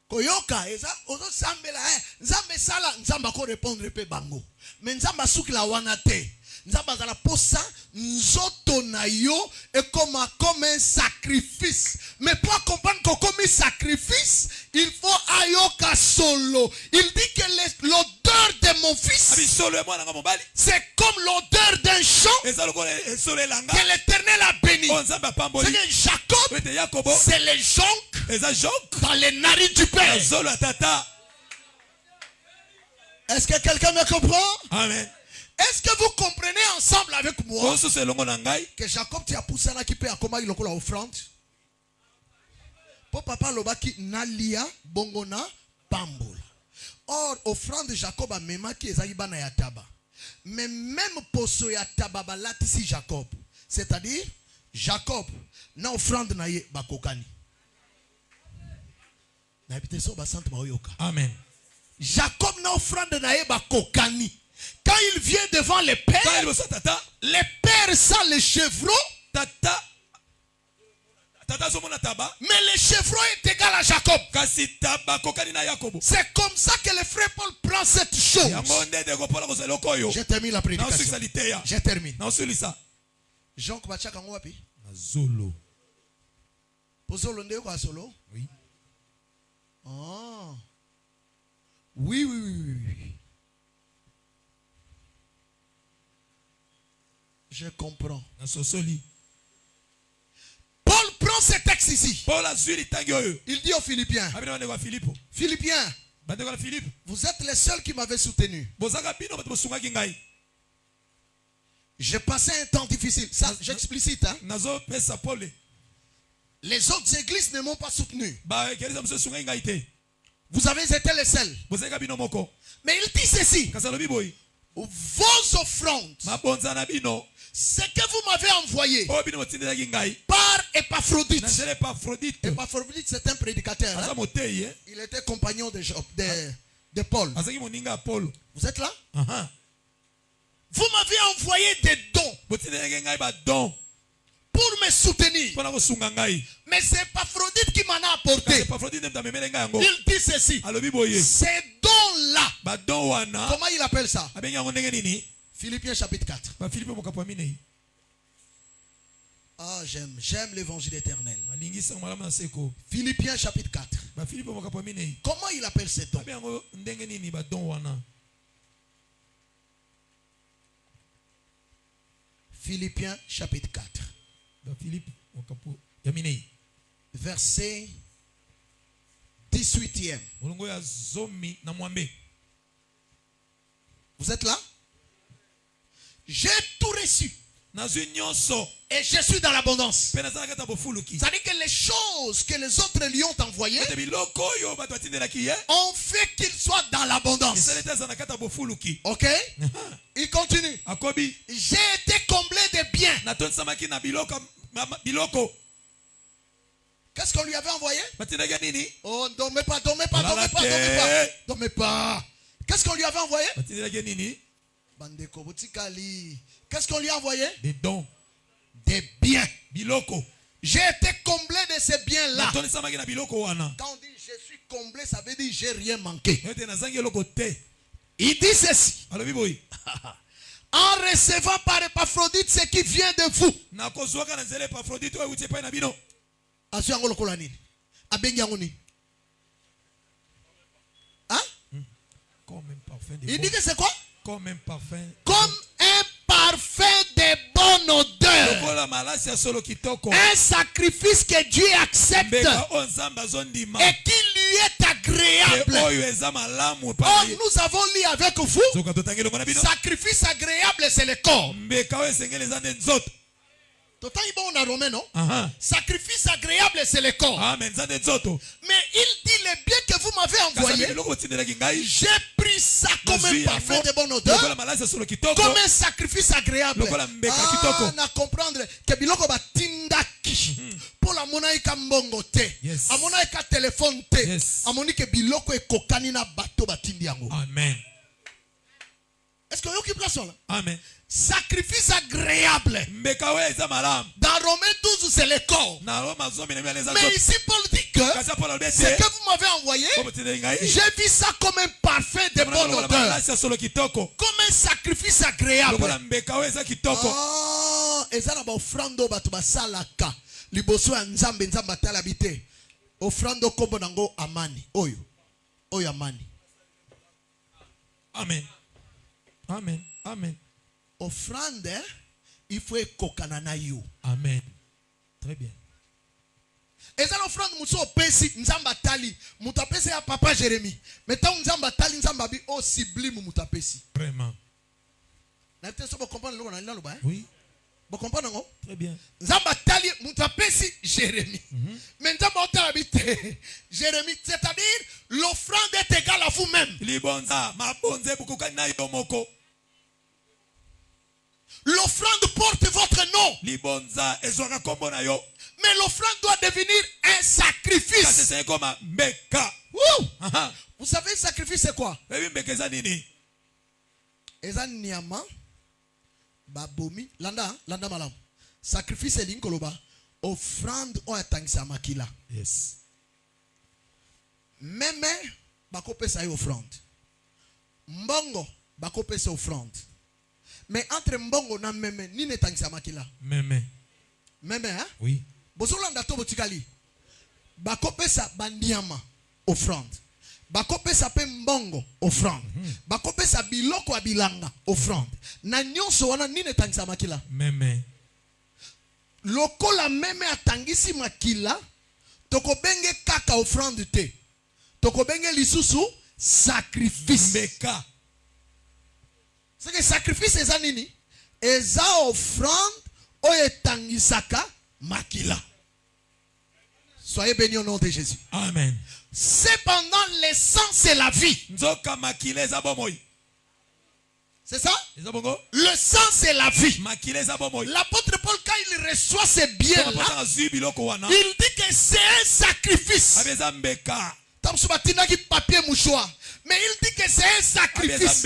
Koyoka eza ozo sambela nzambe sala nzamba ko répondre pe bango. Mais nzamba suki la wana te. nzamba la posa nzoto na yo et comme un sacrifice. Mais pour comprendre que comme un sacrifice, il faut ayoka solo. Il dit que l'odeur de mon fils, c'est comme l'odeur d'un champ que l'Éternel a béni. C'est Jacob, c'est les joncs dans les narines du Père. Est-ce que quelqu'un me comprend? Amen. Est-ce que vous comprenez ensemble avec moi que Jacob t'a poussé là qui peut accompagner l'offrande? Pour papa lobaki nalia bongona pambola. Or offrande de Jacob a même qui est bana ya taba. Mais même poso ya taba balati si Jacob. C'est-à-dire Jacob na offrande na ye bakokani. Na habité so ba sante maoyoka. Amen. Jacob na offrande na ye bakokani. Quand il vient devant les pères, les pères sans les chevreaux, mais les chevreaux est égal à Jacob. C'est comme ça que le frère Paul prend cette chose. J'ai terminé la prédication. J'ai terminé. Jean Kubachaka wapi? Zolo. Pozolo ndeko a solo? Oui. Ah. Oui. Je comprends. Paul prend ce texte ici. Il dit aux Philippiens. Philippiens, vous êtes les seuls qui m'avaient soutenu. J'ai passé un temps difficile. Ça, j'explicite. Hein? Les autres églises ne m'ont pas soutenu. Vous avez été les seuls. Mais il dit ceci. Vos offrandes, ce que vous m'avez envoyé par Épaphrodite. Épaphrodite, c'est un prédicateur. Hein? Il était compagnon de Paul. Vous êtes là? Vous m'avez envoyé des dons pour me soutenir. Mais c'est Épaphrodite qui m'en a apporté. Il dit ceci. Ces dons-là, comment il appelle ça? Philippiens chapitre 4. Ah, j'aime l'évangile éternel. Philippiens chapitre 4. Comment il appelle ces dons? Philippiens chapitre 4. Verset 18e. Vous êtes là? J'ai tout reçu. Et je suis dans l'abondance. C'est-à-dire que les choses que les autres lui ont envoyées ont fait qu'il soit dans l'abondance. Ok? Il continue. J'ai été comblé de biens. Qu'est-ce qu'on lui avait envoyé? Oh, dormez pas. Qu'est-ce qu'on lui avait envoyé? Qu'est-ce qu'on lui a envoyé? Des dons. Des biens. J'ai été comblé de ces biens-là. Quand on dit je suis comblé, ça veut dire j'ai rien manqué. Il dit ceci. En recevant par Épaphrodite ce qui vient de vous. Hein? Il dit que c'est quoi? Comme un parfum. Comme un parfum de bonne odeur. Un sacrifice que Dieu accepte et qui lui est agréable. Or, nous avons lu avec vous, sacrifice agréable, c'est le corps. Sacrifice agréable, c'est le corps. Mais il dit les biens que vous m'avez envoyés, j'ai pris ça comme un parfum de bonne odeur, comme un sacrifice agréable. On a comprendre que biloko batindaki pour la monaïka mbongo te, a monaïka téléphone te, a monaïka biloko ekokani na bato batindi yango. Amen. Est-ce que vous avez place là? Amen. Sacrifice agréable. Dans Romains 12, c'est le corps. Mais ici, Paul dit que que ce que vous m'avez envoyé, j'ai vu ça comme un parfum de bonne odeur, comme un sacrifice agréable. Eza na ba offrande bato basalaka liboso ya nzambe nzambe atala bite offrande kombo nango amani oyo amani. Amen. Amen. Amen. Offrande il faut ekokana na yo. Amen. Très bien. Eza na offrande muso opesi nzambe atali muto apesi ya papa Jérémie mais tant nzambe atali nzambe abi o sublime muto apesi Vraiment. Na te so ba comprendre lo na loba Oui. Vous comprenez non? Très bien. Nzamba tali mutapesi Jérémie. Mais nzamba otabite Jérémie, c'est-à-dire l'offrande est égale à vous-même. Libonza, ma bonze bukukani na yomoko. L'offrande porte votre nom. Libonza ezwaka kombo na yo. Mais l'offrande doit devenir un sacrifice. C'est comme un mbeka. Vous savez le sacrifice c'est quoi? Mbeka eza nini? Eza nyama babomi landa malam. Sacrifice linkoloba offrande on atangisa makila. Yes. Meme bakopesa yo offrande. Mbongo bakopesa offrande. Mais entre mbongo na meme nini etangisa makila? Meme hein? Oui. Bozolanda to botikali. Bakopesa bandiama offrande. Bakopesa pe mbongo offrande. Bakopesa biloko abilanga offrande. Na nyonso wana nini etangisa makila? Meme. Lokola meme atangisi makila, tokobenge kaka offrande te. Tokobenge lisusu sacrifice. Mbeka. C'est que sacrifice eza nini? Eza offrande oyo etangisaka makila. Soyez bénis au nom de Jésus. Amen. Cependant, le sang c'est la vie. C'est ça? Le sang c'est la vie. L'apôtre Paul, quand il reçoit ces biens-là, il dit que c'est un sacrifice. Mais il dit que c'est un sacrifice.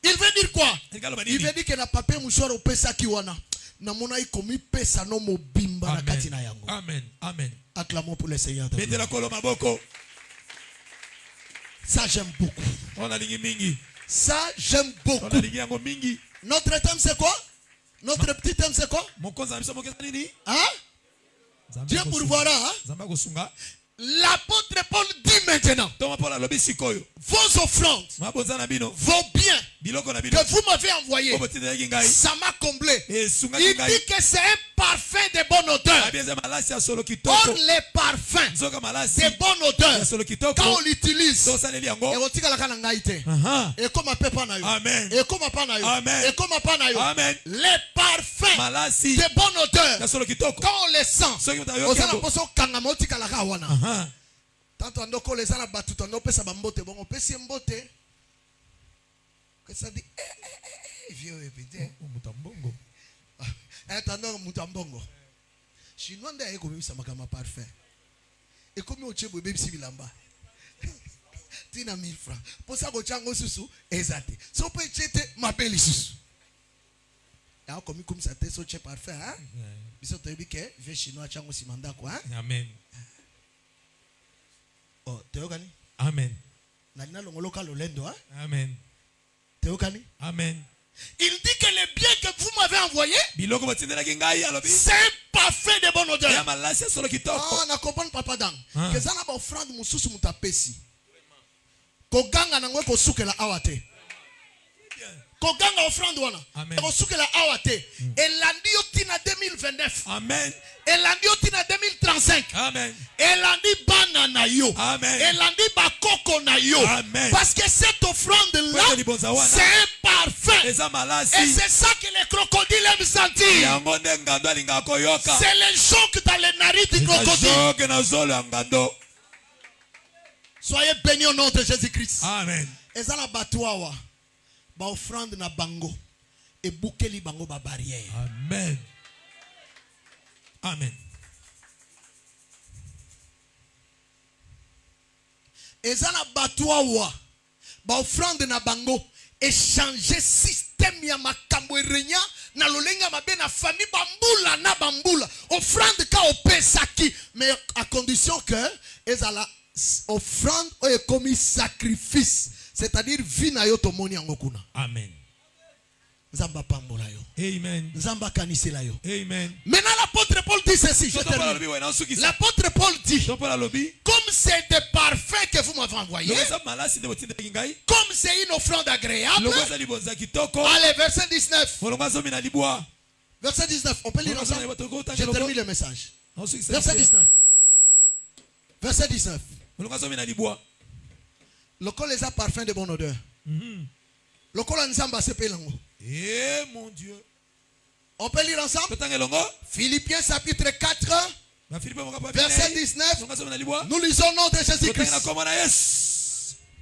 Il veut dire quoi? Il veut dire que na papier mouchoir au pesa kiwana. Na mona ikomi pesa no mobimba na kati na yango. Amen. Amen. Acclamons pour le Seigneur. Ça j'aime beaucoup. Ça j'aime beaucoup. Notre thème c'est quoi? Notre petit thème c'est quoi? Hein? Dieu pourvoira. Hein? L'apôtre Paul dit maintenant, vos offrandes, vos biens que vous m'avez envoyés, ça m'a comblé. Il dit que c'est un parfum de bonne odeur. Or les parfums de bonne odeur, quand on l'utilise, les parfums de bonne odeur, quand on les sent, tant on a les ana batuta no pesa bambote bon pesi mbote que ça dit vieux épité mutambongo attendant mutambongo chinois nda eko bimisa makama parfum et comme au chebo bebisi bilamba tina 1000 francs pour ça ko chango susu ezate so pe chete mapeli susu ya comme ça te so che parfum hein biso to bike vieux chinois chango simanda quoi hein. Amen. Oh, Théokani? Amen. Amen. Théokani? Amen. Il dit que les biens que vous m'avez envoyés, c'est un parfum de bonne odeur. Ah, on a compris papa dang. Que ça n'a pas offrande mususu mutapesi. Koganga nangwe kosukela awate. Koganga offrande wana. Kosukela awate. Elandi yotina 2029. Amen. Elandi yotina 2035. Amen. Elandi bana na yo. Amen. Elandi bakoko na yo. Amen. Parce que cette offrande là, c'est un parfum. Et c'est ça que les crocodiles aiment sentir. C'est le choc dans les narines du crocodile. Soyez bénis au nom de Jésus-Christ. Amen. Et ça la batouawa. Ba offrande na bango. Et boukeli bango ba barrière. Amen. Amen. Ezana batouawa. Ba offrande na bango. Échanger système ya makambo erenya na lolenga mabe na famille bambula na bambula. Offrande ka opesaki. Mais à condition que ezala offrande oyo comme sacrifice, c'est-à-dire vie na yo tomoni yango kuna. Amen. Nzamba pambola yo. Amen. Nzamba kanisela yo. Amen. Maintenant l'apôtre Paul dit ceci. L'apôtre Paul dit, comme c'est des parfums que vous m'avez envoyés, comme c'est une offrande agréable. Allez, verset 19. Verset 19, on peut lire ensemble. Je termine le message. Verset 19. Verset 19. Le col les a parfums de bonne odeur. Le col en Zamba se pelango. Eh mon Dieu. On peut lire ensemble. Philippiens chapitre 4. Verset 19. Nous lisons le nom de Jésus-Christ.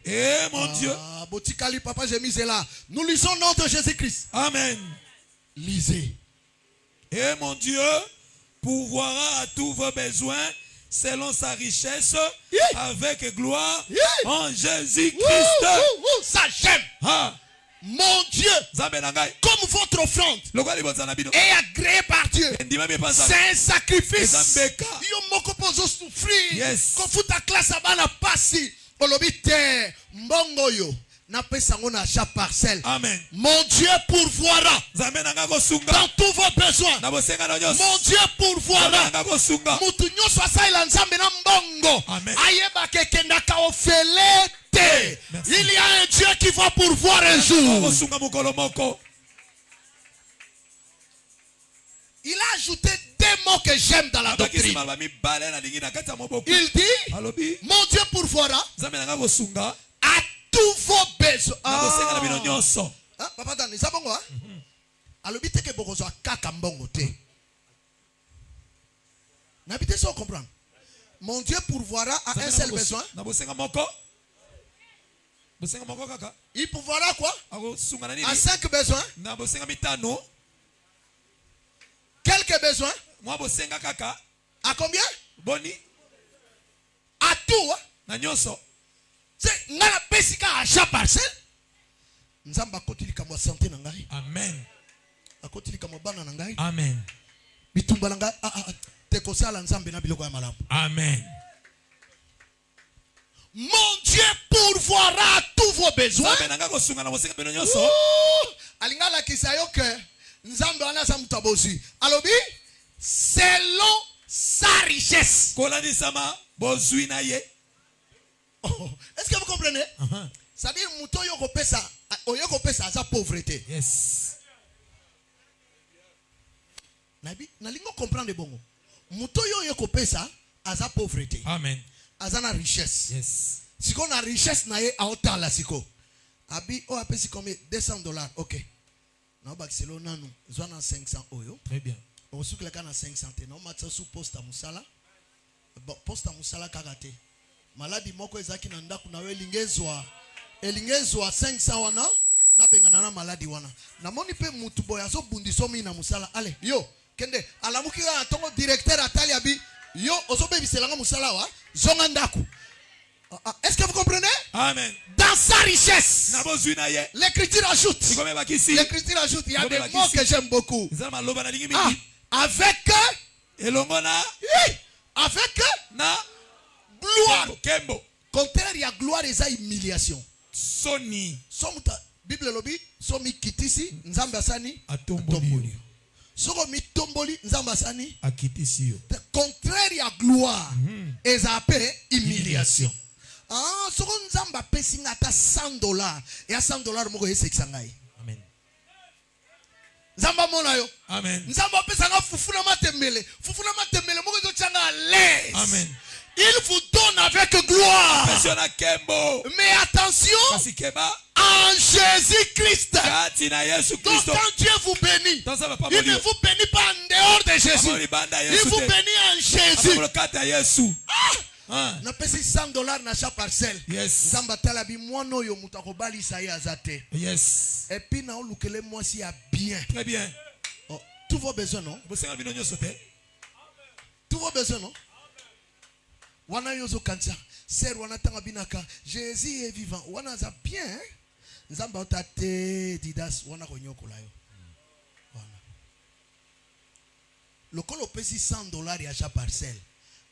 Eh mon Dieu. Botikali papa, j'ai mis là. Nous lisons le nom de Jésus-Christ. Amen. Lisez. Et mon Dieu pourvoira à tous vos besoins selon sa richesse avec gloire en Jésus-Christ. Ça j'aime. Mon Dieu, comme votre offrande est agréée par Dieu, c'est un sacrifice. Yo moko pozo souffrir. Quand ta classe a la passi, olobite mbongo yo. Na pesango na chaque parcelle. Amen. Mon Dieu pourvoira dans tous vos besoins. Mon Dieu pourvoira. Mutu nyoso asaila nzambe na mbongo. Ayeba kekenda ka ofele te. Il y a un Dieu qui va pourvoir un jour. Il a ajouté deux mots que j'aime dans la doctrine. Il dit, mon Dieu pourvoira à tous vos besoins. Papa Dani, ça bon quoi? Alobite ke bokozo akaka mbongo te. N'habitez sans comprendre. Mon Dieu pourvoira à un seul besoin. Il pourvoira quoi? À 5 besoins. Quelques besoins. À combien? À tout. C'est ngala pesika à chaque parcelle. Nzamba kotili kama santé na ngai. Amen. Akotili kama bana na ngai. Amen. Bitumba na ngai te kosala nzambe na biloko ya malamu. Amen. Mon Dieu pourvoira à tous vos besoins. Alingala kisayo ke nzambe wana sa mutabosi. Alobi selon sa richesse. Kolani sama bozui na ye. Est-ce que vous comprenez? C'est-à-dire muto yoko pesa sa pauvreté. Yes. Nabi nalingo comprendre bongo. Muto yoko pesa sa pauvreté. Amen. Azana richesse. Yes. Si on a richesse na ye a autant la siko. Abi o apesi combien? $200. OK. Na ba kiselo nanu. Zwana 500 oyo. Très bien. O sukela kana 500 te. Na matsa su posta musala. Bon, posta musala kagate. Maladi moko ezaki na ndaku na we lingezwa. Elingezwa 500 wana. Na bengana na maladi wana. Na moni pe mutu boya so bundiso mi na musala. Ale, yo, kende alamuki ga tongo directeur atali abi. Yo, ozobe biselanga musala wa. Zonga ndaku. Est-ce que vous comprenez? Amen. Dans sa richesse. L'écriture ajoute. L'écriture ajoute. Il y a des mots que j'aime beaucoup. Avec gloire. Contraire, il y a gloire et ça humiliation. Soni. Bible lobby. Somi kitisi. Nzamba sani. Atomboli. Soko mi tomboli. Nzamba sani. Akitisi. Contraire, il y a gloire. Et ça appelle humiliation. Soko nzamba pesi ngata $100. Et à $100 moko yese kisangai. Amen. Nzamba mona yo. Amen. Nzamba pesa nga fufuna matembele. Fufuna matembele moko zo changa à l'aise. Amen. Il vous donne avec gloire. Mais attention, en Jésus-Christ. Donc quand Dieu vous bénit, il ne vous bénit pas en dehors de Jésus. Il vous bénit en Jésus. Na pesi $100 na chaque parcelle. Yes. Zamba talabi mwana yo mutako bali sayi azate. Yes. Et puis na olukele moi si a bien. Très bien. Tous vos besoins non? Tous vos besoins non? Wana yozo kansa. Ser wana tanga binaka. Jésus est vivant. Wana za bien. Nzamba otate didas wana konyoko la yo. Wana. Le kolo pesi $100 ya chaque parcelle.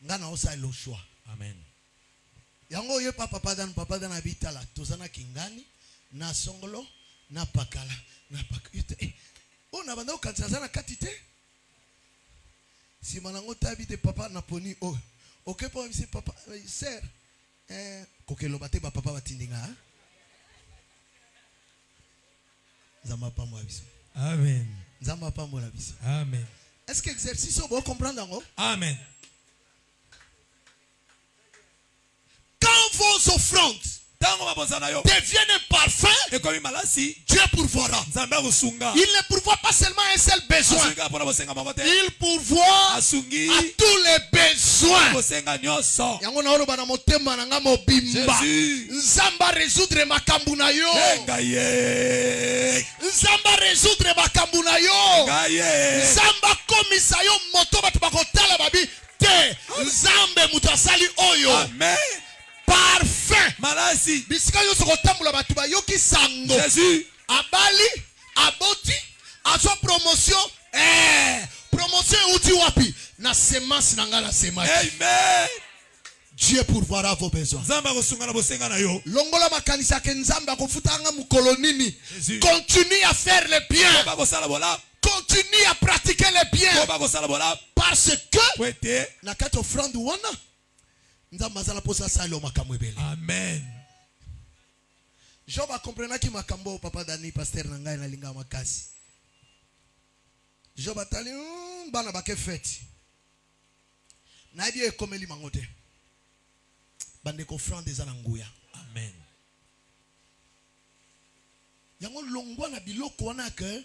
Ngana osa le choix. Amen. Yango ye papa dan habitala. Tozana kingani na songolo na pakala na pakala. Oh na banda ukanzana katite. Si manango habite papa na poni oh. OK pour monsieur papa sœur. Kokelo bate ba papa batindinga. Zamba pa mo abiso. Amen. Zamba pa mo abiso. Amen. Est-ce que l'exercice vous comprendre encore? Amen. Quand vos offrandes deviennent un parfum, Dieu pourvoira. Il ne pourvoit pas seulement un seul besoin. Il pourvoit à tous les besoins. Nzamba résoudre makambu na yo. Nzamba résoudre makambu na yo. Nzamba komisa yo moto batu bakotala babi te. Nzambe mutu asali oyo. Amen. Parfait. Malasi. Bisika yo sokotambula batu bayoki sango. Jésus. Abali, aboti, aso promotion. Promotion uti wapi? Na semence nanga la semence. Amen. Dieu pourvoira vos besoins. Longola makanisa ke nzambe akofutanga mukolo nini. Continue à faire le bien. Continue à pratiquer le bien. Parce que na kati offrande wana nzambe azala posa salo makambo ebele. Amen. Job a compris ki makambo papa Dani pasteur na ngai na linga makasi. Job atali bana bake fete. Na bi ekomeli mangote. Bande ko offrande eza na nguya. Amen. Yango longwa na biloko wana ke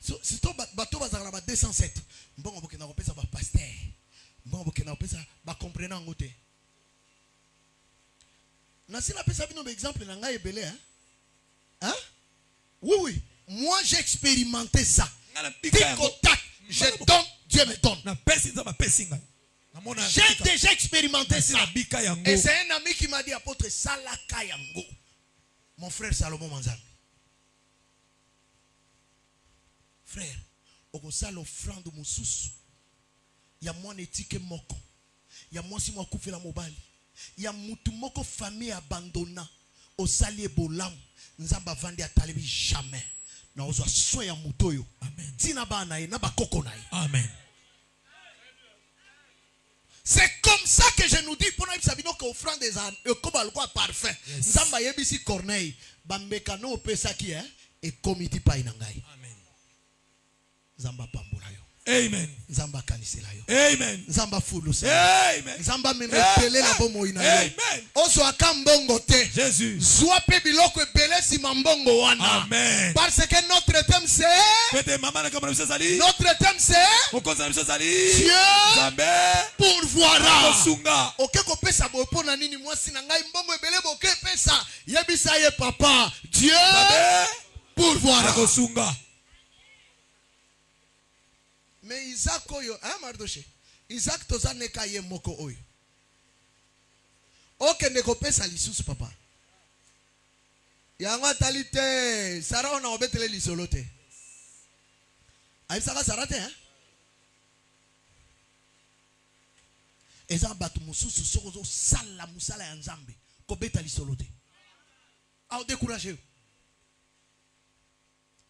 si to bato bazala ba 207. Mbongo bokena ko pesa ba pasteur. Mbongo bokena ko pesa ba comprendre ngote. Nasi na pesa bino exemple na ngai ebele hein? Hein? Oui oui, moi j'ai expérimenté ça. Je donne, Dieu me donne. J'ai déjà expérimenté ça. Et c'est un ami qui m'a dit apôtre Salaka Yango. Mon frère Salomon Manzambi. Frère, oko sala offrande mususu. Ya mwana etike moko. Ya mwasi mwa kufela mobali. Ya mutu moko famille abandonna. Osali ebolam. Nzamba vandi atalebi jamais. Na ozwa soin ya mutoyo. Amen. Tina ba na ye na ba koko na ye. Amen. C'est comme ça que je nous dis pour nous sabino que offrande des ânes comme algo parfait. Nzamba yebisi Corneille bambeka no pesa ki et comité pa inangai. Amen. Nzamba pambula yo. Amen. Nzamba kanisela yo. Amen. Nzamba fulu sa. Amen. Nzamba memepele na bomo ina yo. Amen. Ozo akambongo te. Jésus. Zwa pe biloko ebele si mambongo wana. Amen. Parce que notre thème c'est Dieu pourvoira. Ok ko pesa bo pona nini mwasi na ngai mbongo ebele bo ke pesa. Yebisa ye papa. Dieu pourvoira. Mais Isaac oyo, hein Mardoché? Isaac toza neka ye moko oyo. Ok neko pesa lisusu papa. Yango talite, Sarah ona obetele lisolote. Aïsaka Sarate hein? Eza batu mususu sokozo sala musala ya nzambe ko beta lisolote. A décourager.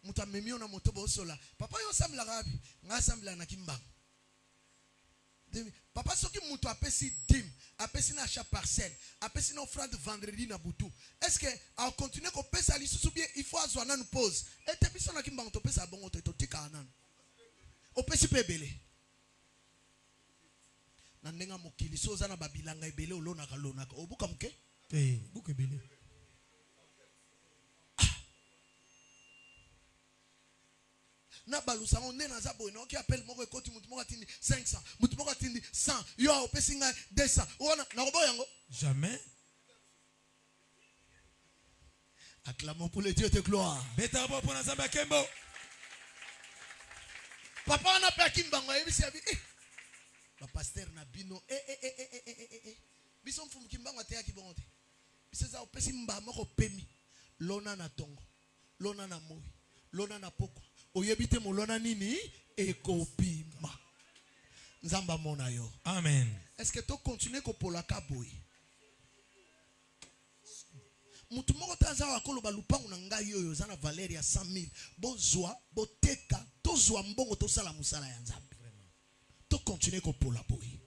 Muta memio na moto bo sola. Papa yo sambla gabi, nga sambla na kimba. Papa soki muto apesi dim, apesi na chaque parcelle, apesi na offrande vendredi na butu. Est-ce que à continuer ko pesa lisusu bien il faut azwa na nous pause. Et te biso na kimba to pesa bongo to tika anan. O pesi pe belé. Na ndenga mokili soza na babilanga ebele olona kalona ka obuka mke? Buke belé. Na balusa onde na za boy no ki appelle moko ekoti mutu moko atindi 500 mutu moko atindi 100 yo opesi nga 200 ona na robo yango jamais. Acclamons pour le Dieu de gloire. Beta bo pona zamba kembo. Papa na pa kimbango yebisi abi ba pasteur na bino biso mfumu kimbango ateya kibongote biso za opesi mba moko pemi lona na tongo lona na moi lona na poko oyebite molona nini ekopima nzamba mona yo. Amen. Est-ce que tu continues ko pola kaboy? mutu moko taza wakoloba lupangu na ngai yoyo zana Valérie ya 100,000 bozwa boteka tozwa mbongo tosala musala ya Nzambe to continuer ko pola boy.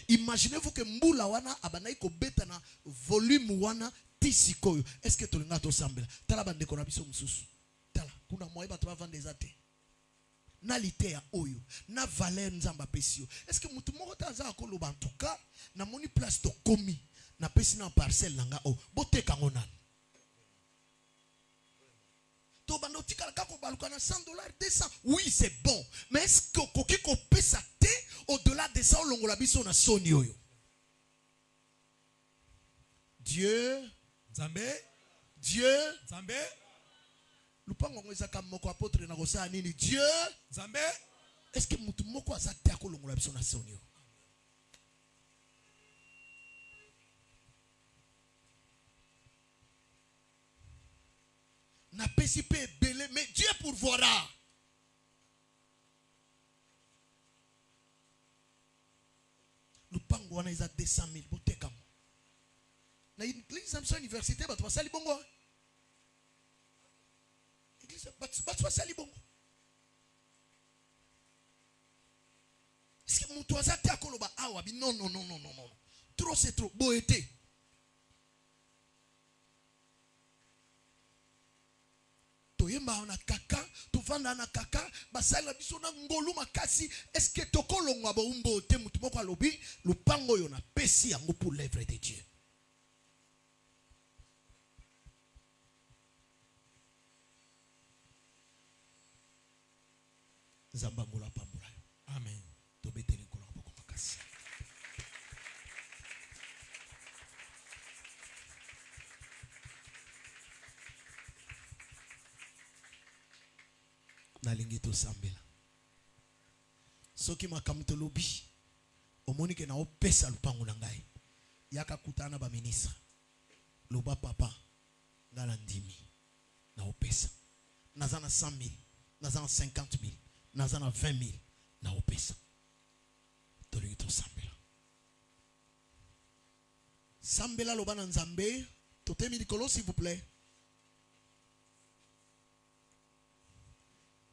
Imaginez-vous que mbula wana abanayi ko beta na volume wana tisikoyo. Est-ce que tolinga to sambela tala bande ko na biso mususu tala kuna moye bato bavanda ezate na litea oyo na valeur Nzamba pesio. Est-ce que mutu moko taza wakoloba en tout cas na moni place to komi na pesi na parcelle nanga o boteka ngona to bando tikala kako baluka na $100 200. Oui, c'est bon, mais est-ce que koki ko pesa te au-delà de ça longola biso na soni oyo? Dieu Nzambe lupango ngweza kama moko apôtre na kosa nini Dieu Nzambe. Est-ce que mutu moko azate akolongola biso na soni oyo? Na pesi pe belé, mais Dieu pourvoira. Lupango wana iza 200,000 boteka mo. Na église Samson université bato basali bongo. Église bato basali bongo. Est-ce que mutu azate akoloba awa bi non. Trop c'est trop boété. Toyemba na kaka, tovanda na kaka, basala biso na ngolu makasi. Est-ce que tokolongwa ba umbo te mutu moko alobi lupango yo na pesi yango pour l'œuvre de Dieu? Zambangola pambula. Amen. Tobeteli kola boko makasi. Nalingi to sambela soki makamto lobi omoni ke na opesa lupango na ngai yaka kutana ba ministre loba papa ngala ndimi na opesa nazana 100,000 nazana 50,000 nazana 20,000 na opesa tolingi to sambela loba na Nzambe totemi likolo s'il vous plaît.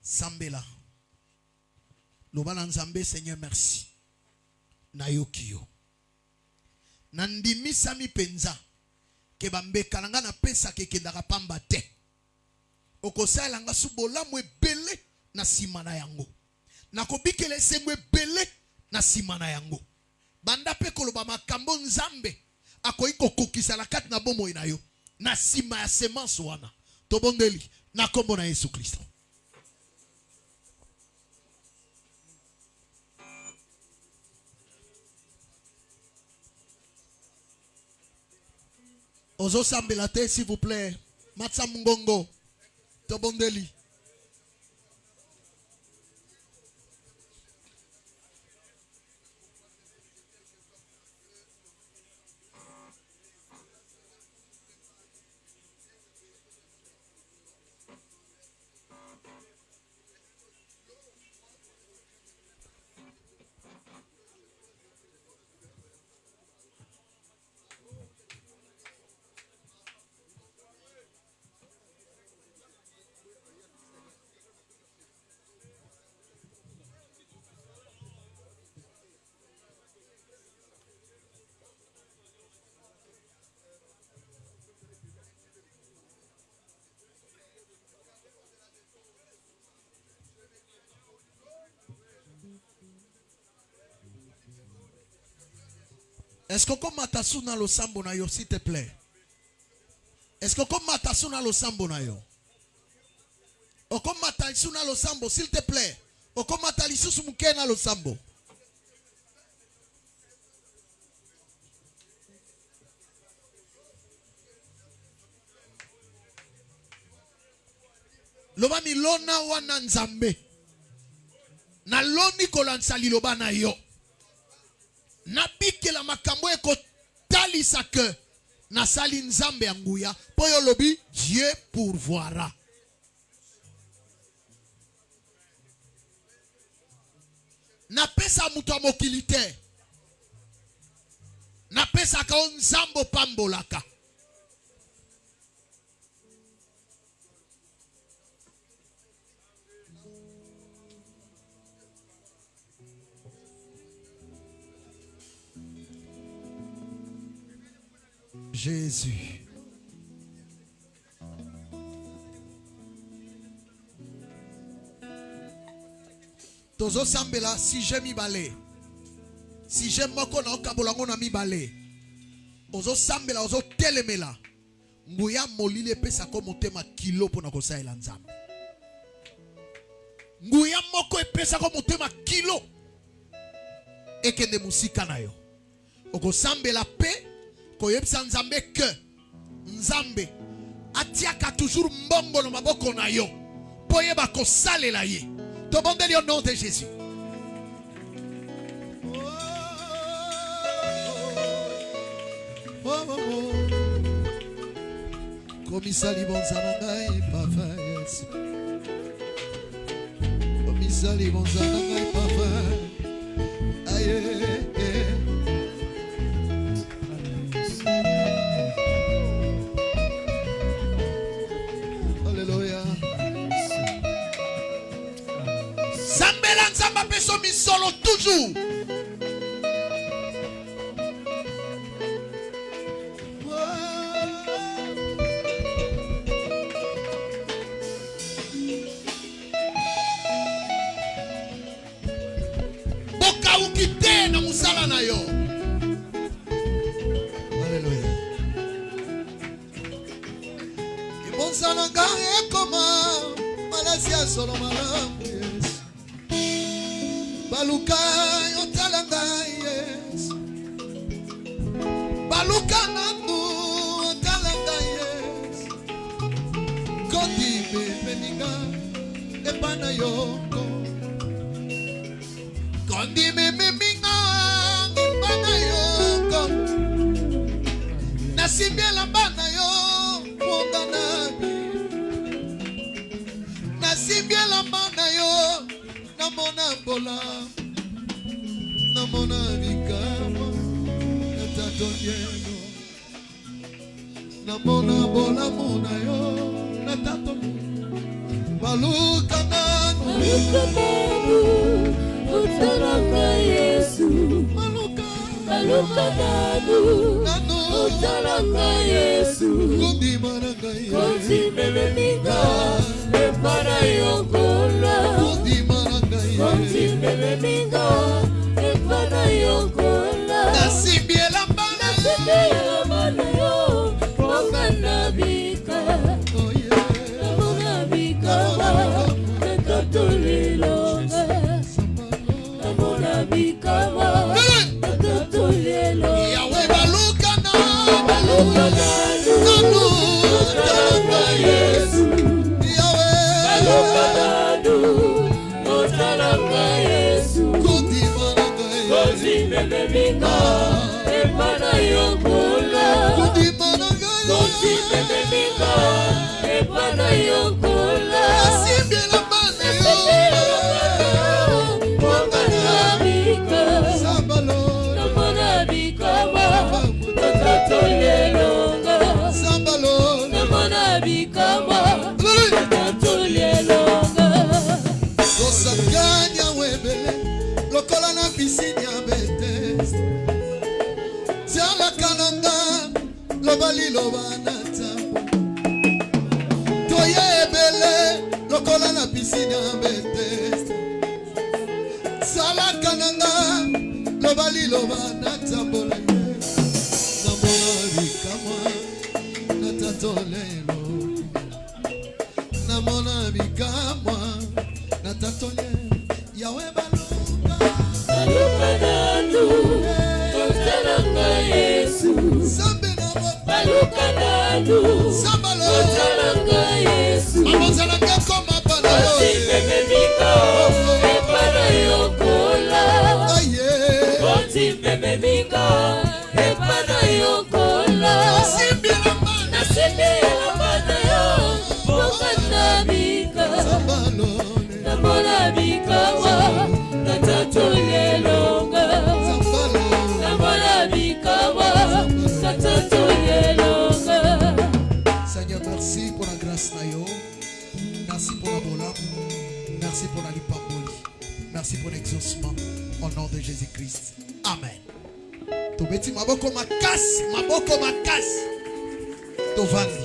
Sambela Lobana Nzambe, Seigneur merci na yokio nandimi sami penza ke bambe kalanga na pesa ke kendaka pamba te okosala nga subola mwe bele na simana yango nakobikele semwe bele na simana yango banda pe koloba makambo Nzambe akoyi kokokisa la kati na bomo ina yo na sima ya semence wana tobondeli na kombo na Yesu Kristo. Ozo sambela te s'il vous plaît. Matsa mungongo. Tobondeli. Est-ce que comme matasuna lo sambo na yo s'il te plaît? Est-ce que comme matasuna lo sambo na yo? O comme matasuna lo sambo s'il te plaît? O comme matalisusu mukena lo sambo? Loba milona wana Nzambe. Na loni kolansa liloba na yo. Nabike la makambo eko talisa que na sali Nzambe anguya poyo lobi Dieu pourvoira. Na pesa mutu mokilite. Na pesa ka Nzambo pambolaka. Jésus. Tozo sambela si j'aime ibale. Si j'aime moko na okabolango na mibale. Ozo sambela ozo telemela. Nguya molile pesa ko motema kilo pona kosaela nzambe. Nguya moko epesa ko motema kilo. Ekende musika na yo. Oko sambela pe koyebisa nzambe ke nzambe atiaka toujours mbongo na maboko na yo. Poyeba kosalela ye. Demandez-le au nom de Jésus. Komisali bonzana ngai papa Yesu. Komisali bonzana ngai papa. Aye. Alléluia. Sambela nzamba peso misolo toujours. Alléluia. Ibonzana ekoma Malasia solo malamu yes. Baluka yotalanga yes. Baluka nanu yotalanga yes. Kodi beninga epana yoko. Kodi beninga epana yoko. Nasimbia la bana yo Ponganabi. Nasimbia la bana yo Namona bola Namona vikama Natatonyeno Namona bola muna yo Natato Baluka nanu Utaranga Yesu Baluka nanu Utaranga Yesu Kundi maranga Yesu Konzi bebeninga Epara yokola Kundi maranga Konzi Yesu bebeninga Epara yokola Nasimbia la bana Nasimbia la bana yo Ponganabika Oh yeah Namonabika Natatolilonga Namonabika Natatolilonga Yahweh baluka nanu Baluka nanu Utaranga Yesu Yahweh Baluka nanu Utaranga Yesu Kundi maranga Yesu Kozi bebeminga Epana yokola Kundi maranga Kozi Yesu bebeminga Epana yokola Nasimbia la bana yo Ponganabika Sabalo Namonabika Natatolilonga Sabalo Namonabika Natatolilonga Osakanya webele Lokola na pisini ya Bethesda Tiala kananga Lobali lobanata Toye ebele Lokola na pisini ya Bethesda Tiala kananga Lobali lobanata Bola ye Namona bikama Natatolelo Namona bikama Natatolelo Yahweh baluka Baluka nanu Utaranga Yesu Zambe na bopa Baluka nanu Sambalo Utaranga Yesu Amazalanga koma bana Kozi yo bebeminga Epana yokola Aye Kozi bebeminga Epana yokola Nasimbia la bana Nasimbia la bana yo Ponganabika Sambalo Namonabika Natatolilonga Sambalo Namonabika Natatolilonga. Seigneur, merci pour la grâce na yo. Merci pour la bola. Merci pour la lipamboli. Merci pour l'exaucement. Au nom de Jésus-Christ. Amen. Beti maboko makasi, maboko makasi. Tovandi.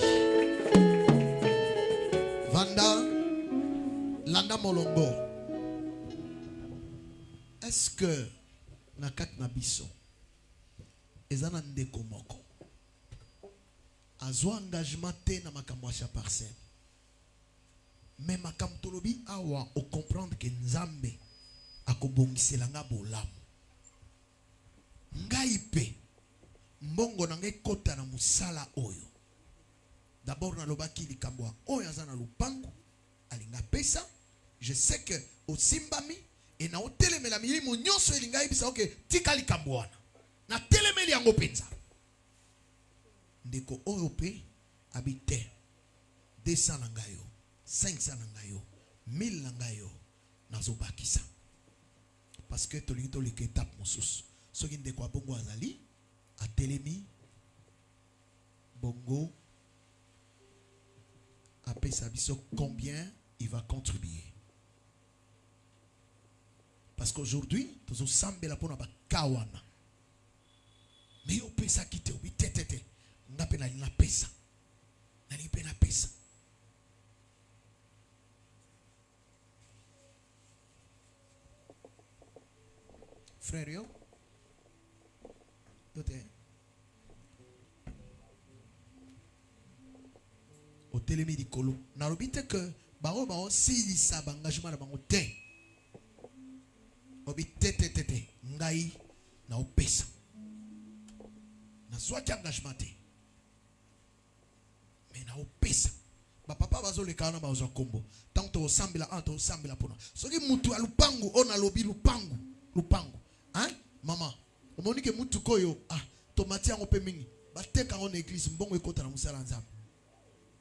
Vanda Landa Molongo. Est-ce que nakat nabiso ezana ndeko moko azwa engagement te na makambo ya parcelle mais makambo tolobi awa o comprendre que Nzambe akobongisela nga bolamu ngai pe mbongo na ngai kota na musala oyo d'abord na lobaki likambo oyo azana lupango alinga pesa je sais que au simbami et na otelemela milimo nyonso elinga ibisa oke tika likambo wana na telemeli yango penza ndeko oyo pe habite 200 na ngayo 500 na ngayo 1000 na ngayo nazobakisa parce que tolingi tolika étape mosusu soki ndeko ya bongo azali atelemi bongo apesa biso combien il va contribuer. Parce qu'aujourd'hui, tous ensemble la pona ba kawana. Mais yo pesa kite obi tetete. Ngape na lina pesa. Na li pena pesa. Frère yo. Yote. Au télémi di kolo. Na lobite que bao si sa engagement na bango te. Obi tete ngai na opesa na soit engagement te mais na opesa ba papa bazo le kana ba ozo kombo tant to sambila to sambila pona soki mutu alupangu ona lobi lupangu hein mama omoni ke mutu koyo tomati yango pe mingi bateka on église mbongo ekota na musala nzambe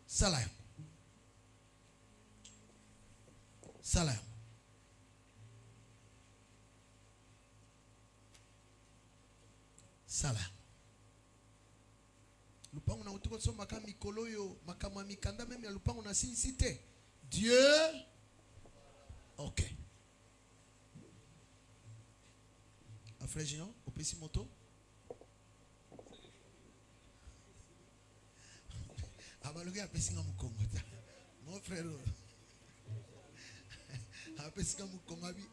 sala ya sala lupango na utiko so makami koloyo makama mikanda même ya lupango na sincité Dieu OK frère Jean au petit moto abalogi apesinga mukongo ta mon frère apesinga mukongo abi.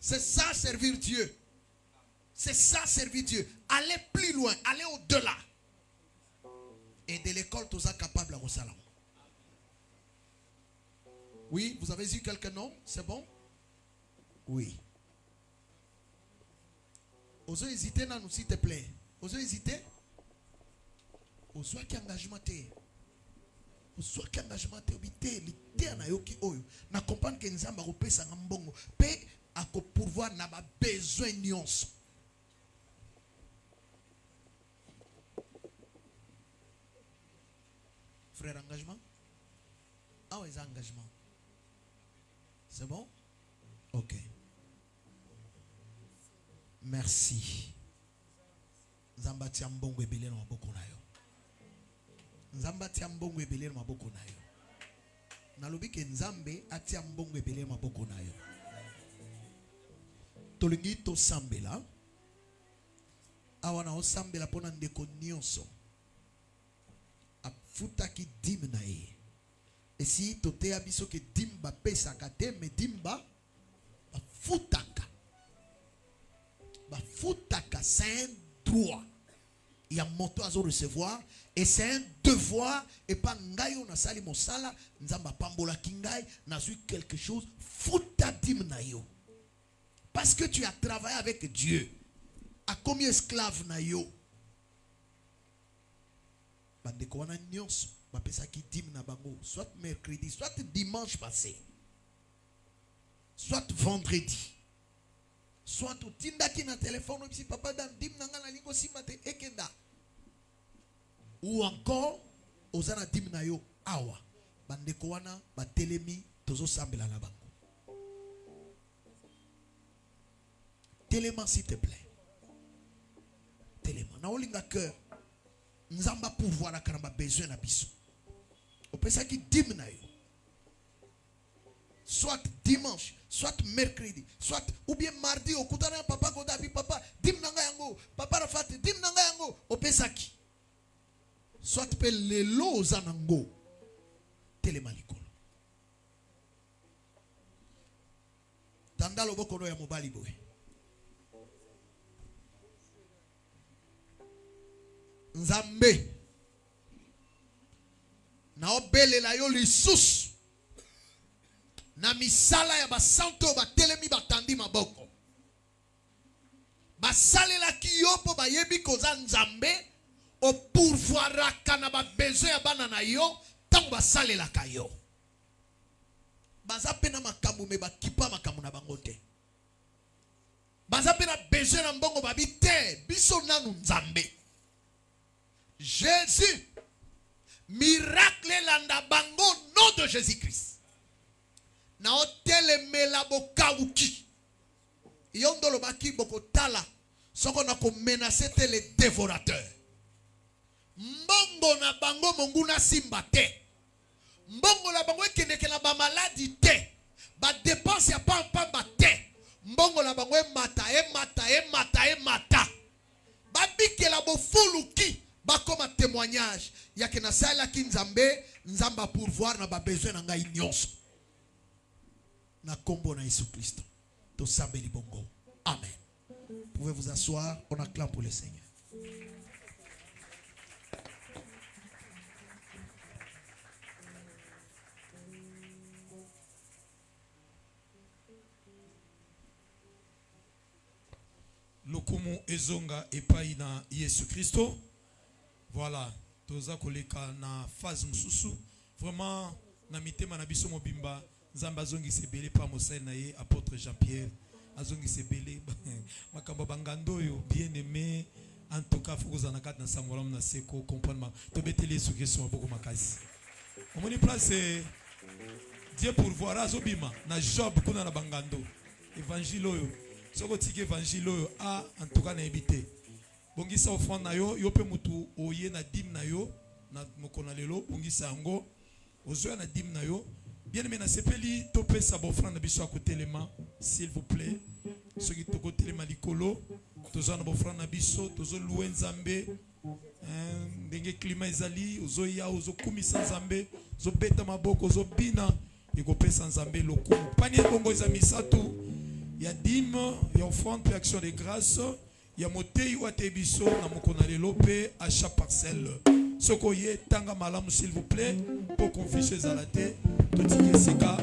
C'est ça servir Dieu. C'est ça servir Dieu. Aller plus loin, aller au-delà. Et de l'école, tous sont capables à Rosalam. Oui, vous avez eu quelques noms? C'est bon? Oui. Osez hésiter, non, s'il te plaît. Osez hésiter. Osez qui engagement t'es. Osez qui engagement t'es. Obité, l'ité na yoki oyo. Na comprendre que nous avons repé sa ngambongo. Pe à pourvoir n'a pas besoin de nuance. Frère, engagement? Ah oui, engagement. C'est bon? Ok. Merci. Nzamba tia mbongo ebele na maboko na yo. Nzamba tia mbongo ebele na maboko na yo. Nalobi ke nzambe atia mbongo ebele na maboko na yo. Tolingi to sambela awana o sambela pona ndeko nyonso afutaki dim na ye esi tote abiso ke dimba pesa kate me dimba bafutaka c'est un droit il y a moto à recevoir et c'est un devoir et pas ngai on a sali mosala nzamba pambola kingai na su quelque chose futa dim na yo. Parce que tu as travaillé avec Dieu. À combien esclaves na yo? Bandeko wana nyonso bapesa ki dim na bango soit mercredi, soit dimanche passé. Soit vendredi. Soit au tinda ki na téléphone si papa dan dim na nga na lingo simate ekenda. Ou encore ozana dim na yo awa. Bandeko wana batelemi tozo sambela na bango. Télément s'il te plaît. Télément. Na olinga cœur. Nzamba pouvoir na karamba besoin na biso. Opesa ki dim na yo. soit dimanche, soit mercredi, soit ou bien mardi, au kutana papa kodabi papa, dim nanga yango, papa rafati, dim nanga yango, opesaki. Soit pe lelo zanango, telemalikolo. Tanda lobo kono ya mobali boy. Nzambe. Na obelela yo lisusu. Na misala ya basanto batelemi batandi maboko. Basalela ki yo po bayebi koza nzambe o pourvoiraka na ba besoin ya bana na yo tango basalela ka yo. Baza pena makambu me bakipa makambu na bango te. Baza pena besoin na mbongo babi te biso nanu nzambe. Jésus miracle landa bango nom de Jésus-Christ. Na hotele mela bokauki. Yondolo baki bokotala. Soko na ko menacer les dévorateurs. Mbongo na bango monguna simba te. Mbongo la bango ekendeke na ba maladie te. Ba dépense ya pamba te. Mbongo la bango mata. Ba bikela bo fuluki. Ba comme témoignage. Yake na sala ki nzamba pourvoir na ba besoin na ngai nyonso. Na kombo na Jésus Christ. To sabeli bongo. Amen. Pouvez vous asseoir, on acclame pour le Seigneur. Lokumu ezonga epai na Yesu Christo. Voilà, toza koleka na phase mususu. Vraiment na mitema na biso mobimba nzamba zongi sebele pa mosai na ye apôtre Jean-Pierre azongi sebele makamba bangando yo bien aimé en tout cas faut que na kat na sangolam na seko comprendre to beteli Yesu Christo beaucoup makasi. On moni place Dieu pour voir azobima na Job kuna na bangando évangile yo soko tiki évangile yo a en tout cas na ebité bongisa offrande na yo yo pe mutu oye na dim na yo na mokona lelo bongisa yango ozo na dim na yo bien aimé na sepeli to pesa ba offrande na biso akotelema s'il vous plaît ceux qui toko telema likolo tozo na ba offrande na biso tozo louer nzambe ndenge climat ezali ozo ya ozo kumisa nzambe zo beta maboko ozo bina ekopesa nzambe lokumu panier bongo eza misatu ya dîme ya offrande pe action de grâce ya motei wa tebiso na mokona lelo pe à chaque parcelle soko ye tanga malamu s'il vous plaît pour qu'on fiche ezala te totiki sika